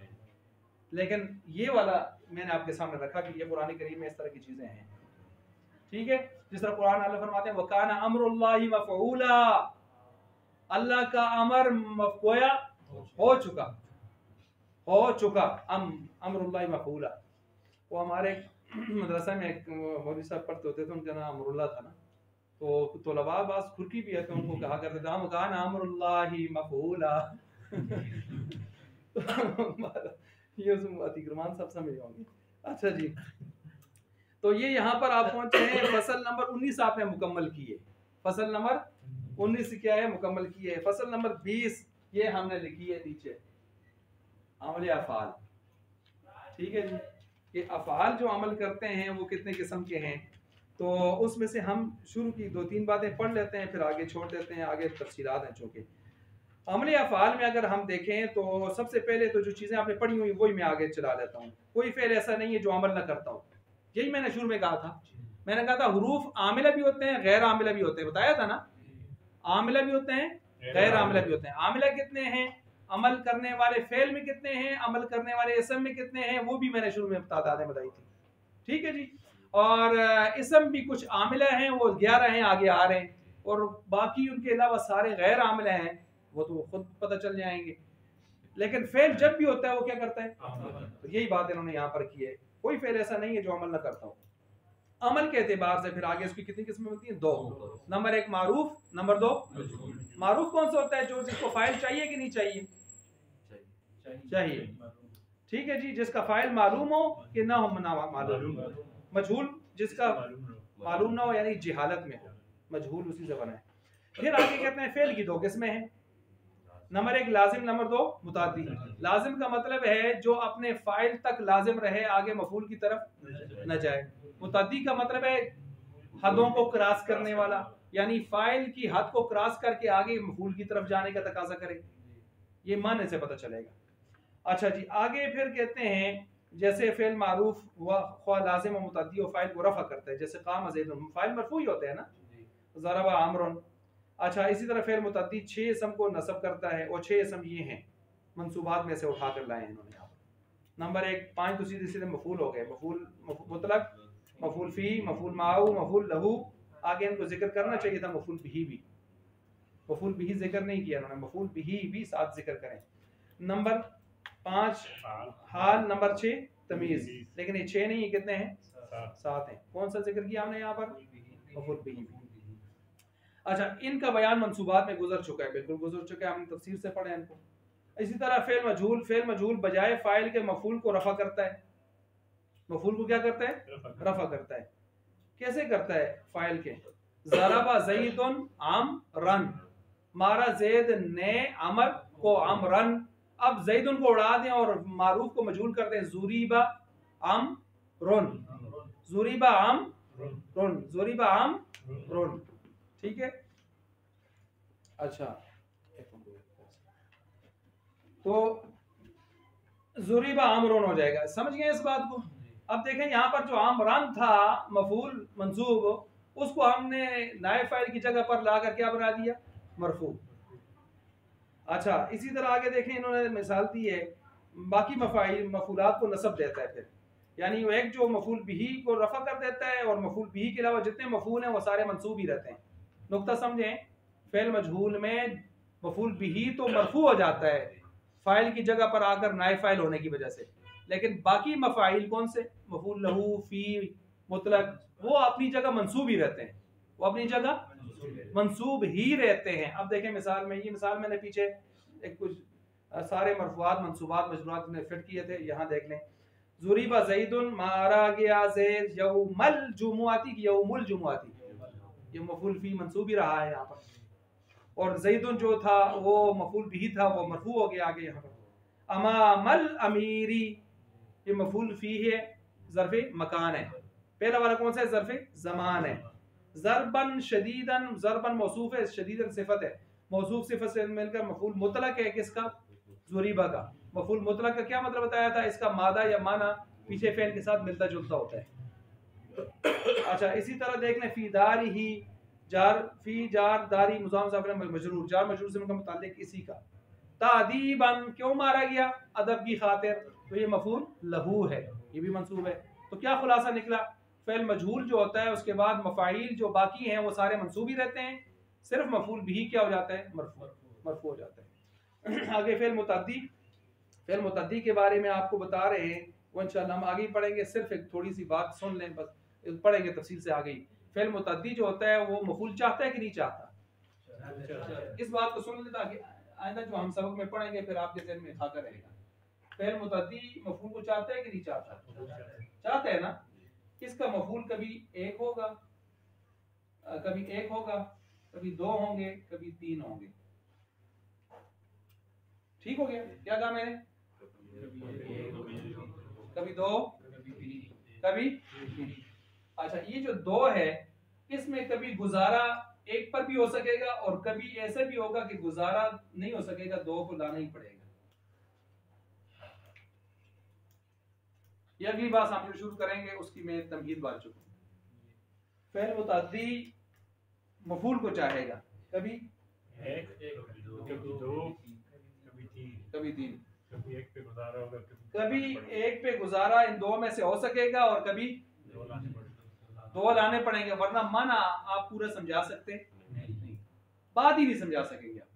लेकिन ये वाला मैंने आपके सामने रखा कि ये कुरान करीम में इस तरह की चीजें हैं, ठीक है। जिस तरह कुरान अल्लाह फरमाते हैं वकाना अम्रुल्लाहि मफ़ऊला, अल्लाह का अमर मफ़ऊया हो चुका अम्रुल्लाहि मफ़ऊला। वो हमारे मदरसा में एक मौलवी साहब पढ़ते होते थे, उनका नाम अमरुल्लाह था ना, तो तलबा बास खुरकी भी है कि उनको कहा करते थे हम काना अम्रुल्लाहि मफ़ऊला ये अतिक्रमान सब समझ होंगे। अच्छा जी, तो ये यहाँ पर आप पहुंचे हैं, फसल नंबर 19 आपने मुकम्मल की है, फसल नंबर 19 क्या है मुकम्मल की है। फसल नंबर 20 ये हमने लिखी है नीचे, अमल अफ़ाल, ठीक है जी। ये अफ़ाल जो अमल करते हैं वो कितने किस्म के हैं, तो उसमें से हम शुरू की 2-3 बातें पढ़ लेते हैं, फिर आगे छोड़ देते हैं, आगे तफसीलात हैं। चूँकि अमल अफ़ाल में अगर हम देखें तो सबसे पहले तो जो चीज़ें आपने पढ़ी हुई वही मैं आगे चला देता हूँ। कोई फ़ेल ऐसा नहीं है जो अमल ना करता हो, यही मैंने शुरू में कहा था मैंने कहा था हुरूफ आमिला भी होते हैं, गैर आमिला भी होते हैं, बताया था ना। आमिला भी होते हैं, गैर आमिला भी होते हैं। आमिला कितने हैं, अमल करने वाले फेल में कितने हैं, अमल करने वाले इसम में कितने हैं, वो भी मैंने शुरू में तादादें बताई थी। ठीक है जी। और इसम भी कुछ आमिला हैं, वो 11 हैं, आगे आ रहे हैं, और बाकी उनके अलावा सारे गैर आमिला हैं, वो तो खुद पता चल जाएंगे। लेकिन फेल जब भी होता है वो क्या करता है, तो यही बात इन्होंने यहाँ पर की है। कोई फेल ऐसा नहीं है जो अमल ना करता हो। अमल के एतबार से फिर आगे इसकी कितनी किस्में होती हैं, 2। नंबर 1 मारूफ, नंबर 2 मारूफ कौन सा होता है, जो जिसको फाइल चाहिए कि नहीं चाहिए, चाहिए। ठीक है जी, जिसका फाइल मालूम हो कि ना हो, ना मालूम। मजहूल जिसका मालूम ना हो यानी जिहालत में हो, मजहूल उसी से बना है। फिर आगे कहते हैं फेल की 2 किस्में हैं। नंबर 1 लाजिम, नंबर 2 मुतादी। लाजिम का मतलब है जो अपने फाइल तक लाजिम रहे, आगे मफूल की तरफ न जाए। मुतादी का मतलब है हदों को क्रॉस करने वाला, यानी फाइल की हद को क्रॉस करके आगे मफूल की तरफ जाने का तकाजा करे। ये मानने से पता चलेगा। अच्छा जी, आगे फिर कहते हैं जैसे फेल मारूफ हुआ, ख्वा लाजिम और मुतादी और फाइल को रफा करता है, जैसे काम ज़ैदुन, फाइल मरफू ही होते हैं ना, ज़रबा अमरुन। अच्छा, इसी तरह फेल मुतादी 6 इसम को नसब करता है, और 6 इसम ये हैं, मंसूबात में से उठा कर लाए हैं इन्होंने यहाँ पर। नंबर 1 5 तो सीधे सीधे मफूल हो गए, मफूल मुतलक, मफूल फी, मफूल माऊ, मफूल लहू। आगे इनको जिक्र करना चाहिए था मफूल बिही भी, मफूल बिही जिक्र नहीं किया इन्होंने, मफूल बिही भी साथ जिक्र करें। नंबर 5 हाल, नंबर 6 तमीज, लेकिन ये 6 नहीं, ये कितने हैं, 7 हैं। कौन सा जिक्र किया हमने यहाँ पर, मफूल बिही। अच्छा, इनका बयान मंसूबात में गुजर चुका है, बिल्कुल गुजर चुका है, हमने तफसीर से पढ़े इनको। इसी तरह फेल मजहूल, फेल मजहूल बजाय फाइल के मफूल को रफा करता है, मफूल को क्या करता है, रफा करता है। कैसे करता है, फाइल के ज़रबा ज़ैदुन अमरन, मारा ज़ैद ने अमर को अमरन। अब ज़ैदुन को उड़ा दें और मारूफ को मजहूल कर दें, ज़ुरीबा अमरुन, ज़ुरीबा अमरुन, ज़ुरीबा अमरुन। ठीक है। अच्छा, तो ज़ुरीबा अमरुन हो जाएगा, समझ गए इस बात को। अब देखें यहाँ पर जो आमरान था मफूल मंसूब, उसको हमने नायब फाइल की जगह पर ला कर क्या बना दिया, मरफू। अच्छा, इसी तरह आगे देखें इन्होंने मिसाल दी है, बाकी मफूलात को नसब देता है फिर, यानी वो एक जो मफूल बिही को रफा कर देता है, और मफूल बिही के अलावा जितने मफूल हैं वो सारे मंसूब ही रहते हैं। नुक्ता समझें, फेल मजहूल में मफूल बिही तो मरफू हो जाता है फाइल की जगह पर आकर नायब फाइल होने की वजह से, लेकिन बाकी मफाइल कौन से, मफूल लहू, फी, मुतलक, वो अपनी जगह मंसूब ही रहते हैं, वो अपनी जगह मंसूब ही रहते हैं। अब देखें मिसाल में, ये मिसाल मैंने पीछे एक कुछ सारे मरफूआत मंसूबात मजरूरात में फिट किए थे, यहाँ देख लें। ज़ुरीबा ज़ैदुन, मारा गया ज़ैद यौमल जुमुआती, यौमुल जुमुआती, ये मफूल फी मंसूब ही रहा है यहाँ पर, और ज़ैदुन जो था वो मफूल बिही था, वो मरफू हो गया आगे यहाँ पर। अमामल अमीरी, ये मफूल फी है, ज़र्फ़े मकान है। पहला वाला कौन सा है, ज़र्फ़े ज़मान है। ज़रबन शदीदन, ज़रबन मौसूफ है, शदीदन सिफत है, मौसूफ सिफत से मिलकर मफूल मुतलक है किसका, ज़ुरीबा का। मफूल मुतलक का क्या मतलब बताया था, इसका मादा या माना पीछे फेल के साथ मिलता जुलता होता है। अच्छा, इसी तरह देख लें, फी दारी ही, जार, फी जार दारी मुज़ाफ ज़ाफ़िर मजरूर, जार मजरूर से उनका मुताल्लिक इसी का। तादीबन, क्यों मारा गया, अदब की खातिर, तो ये मफूल लहू है, ये भी मंसूब है। तो क्या खुलासा निकला, फेल मजहूल जो होता है उसके बाद मफाइल जो बाकी हैं वो सारे मंसूब ही रहते हैं, सिर्फ मफूल भी क्या हो जाता है, मरफू हो जाता है। आगे फेल मुतद्दी, फेल मुतद्दी के बारे में आपको बता रहे हैं, वो इंशाल्लाह हम आगे ही पढ़ेंगे। सिर्फ एक थोड़ी सी बात सुन लें बस, पढ़ेंगे तफसील से आगे ही। फेल मुतद्दी जो होता है वो मफूल चाहता है कि नहीं चाहता, इस बात को सुन लें ताकि आइंदा जो हम सबक में पढ़ेंगे फिर आपके ज़हन में खाका रहेगा। फेल मुतद्दी मफूल को चाहता है कि नहीं चाहता, चाहता है ना। इसका मफूल कभी एक होगा, कभी एक होगा, कभी 2 होंगे, कभी 3 होंगे। ठीक हो गया, क्या कहा मैंने, कभी 2, कभी। अच्छा, ये जो 2 है इसमें कभी गुजारा एक पर भी हो सकेगा, और कभी ऐसे भी होगा कि गुजारा नहीं हो सकेगा, 2 को लाना ही पड़ेगा। ये अगली बात हम जो शुरू करेंगे उसकी मैं तमहीद बात चुका हूं। फेल मुतअद्दी मफूल को चाहेगा, कभी एक कभी दो कभी तीन कभी तीन, कभी एक पे गुजारा होगा कभी एक पे गुजारा इन दो में से हो सकेगा और कभी दो लाने पड़ेंगे। दो लाने पड़ेंगे, वरना मना आप पूरा समझा सकते नहीं, बात ही नहीं समझा सकेंगे आप।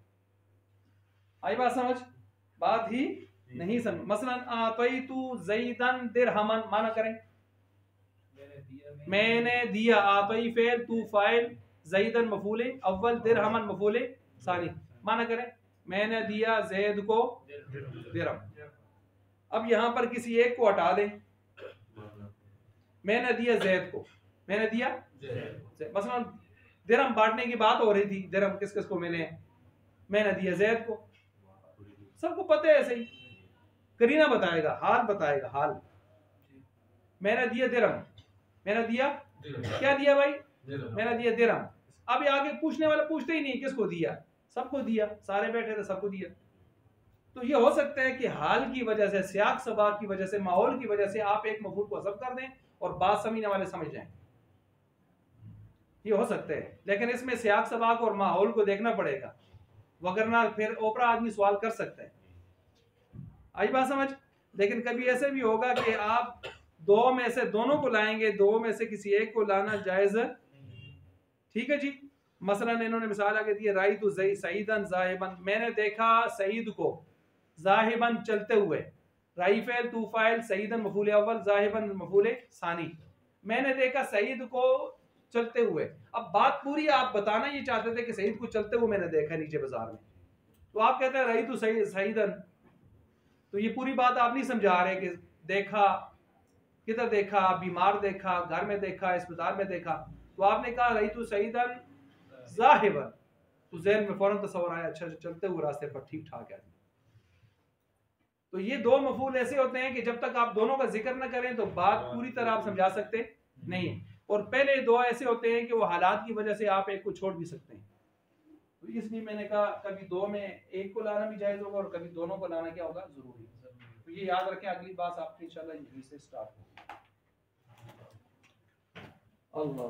आई बात समझ, बात ही नहीं समझ। मसलन आतईतु ज़ैदन दिरहमन, माना करें मैंने दिया, आतई फेल, तू फाइल, ज़ैदन मफूले अव्वल, दिरहमन मफूले सानी, माना करें मैंने दिया ज़ैद को दिरहम। अब यहां पर किसी एक को हटा दें, मैंने दिया ज़ैद को, मैंने दिया मसलन दिरहम बांटने की बात हो रही थी, दिरहम किस किस को मिले हैं, मैंने दिया ज़ैद को, सबको पता है ऐसे ही, करीना बताएगा, हाल बताएगा, हाल मैंने दिया दिरहम, मैंने दिया क्या दिया भाई, मैंने दिया दिरहम। अब ये आगे पूछने वाला पूछते ही नहीं किसको दिया, सबको दिया, सारे बैठे थे सबको दिया। तो ये हो सकता है कि हाल की वजह से, सियाक सबाक की वजह से, माहौल की वजह से आप एक मफूल को हज़फ कर दें और बात समझने वाले समझ जाएं, ये हो सकते हैं। लेकिन इसमें सियाक सबाक और माहौल को देखना पड़ेगा, वगरना फिर ओपरा आदमी सवाल कर सकता है। आई बात समझ। लेकिन कभी ऐसे भी होगा कि आप दो में से दोनों को लाएंगे, दो में से किसी एक को लाना जायज, ठीक है जी। मसलन इन्होंने मिसाल आगे दी, राइतु सईदन ज़ाहिबन, मैंने देखा सईद को ज़ाहिबन चलते हुए, राई फेल, तू फाइल, सईदन मफूल अव्वल, ज़ाहिबन मफूल सानी, मैंने देखा सईद को चलते हुए। अब बात पूरी आप बताना ये चाहते थे कि सईद को चलते हुए मैंने देखा नीचे बाजार में, तो आप कहते हैं राइतु सईदन, तो ये पूरी बात आप नहीं समझा रहे कि देखा किधर देखा, बीमार देखा, घर में देखा, अस्पताल में देखा। तो आपने कहा राइतु सईदन ज़ाहिबन, तो ज़हन में फौरन तस्वर आया अच्छा चलते हुए रास्ते पर ठीक ठाक है। तो ये दो मफूल ऐसे होते हैं कि जब तक आप दोनों का जिक्र न करें तो बात पूरी तरह आप समझा सकते नहीं। और पहले दो ऐसे होते हैं कि वो हालात की वजह से आप एक को छोड़ भी सकते हैं। तो इसलिए मैंने कहा कभी दो में एक को लाना भी जायज होगा और कभी दोनों को लाना क्या होगा, जरूरी। तो ये याद रखें, अगली बात आपकी इंशाल्लाह यहीं से स्टार्ट होगी। अल्लाह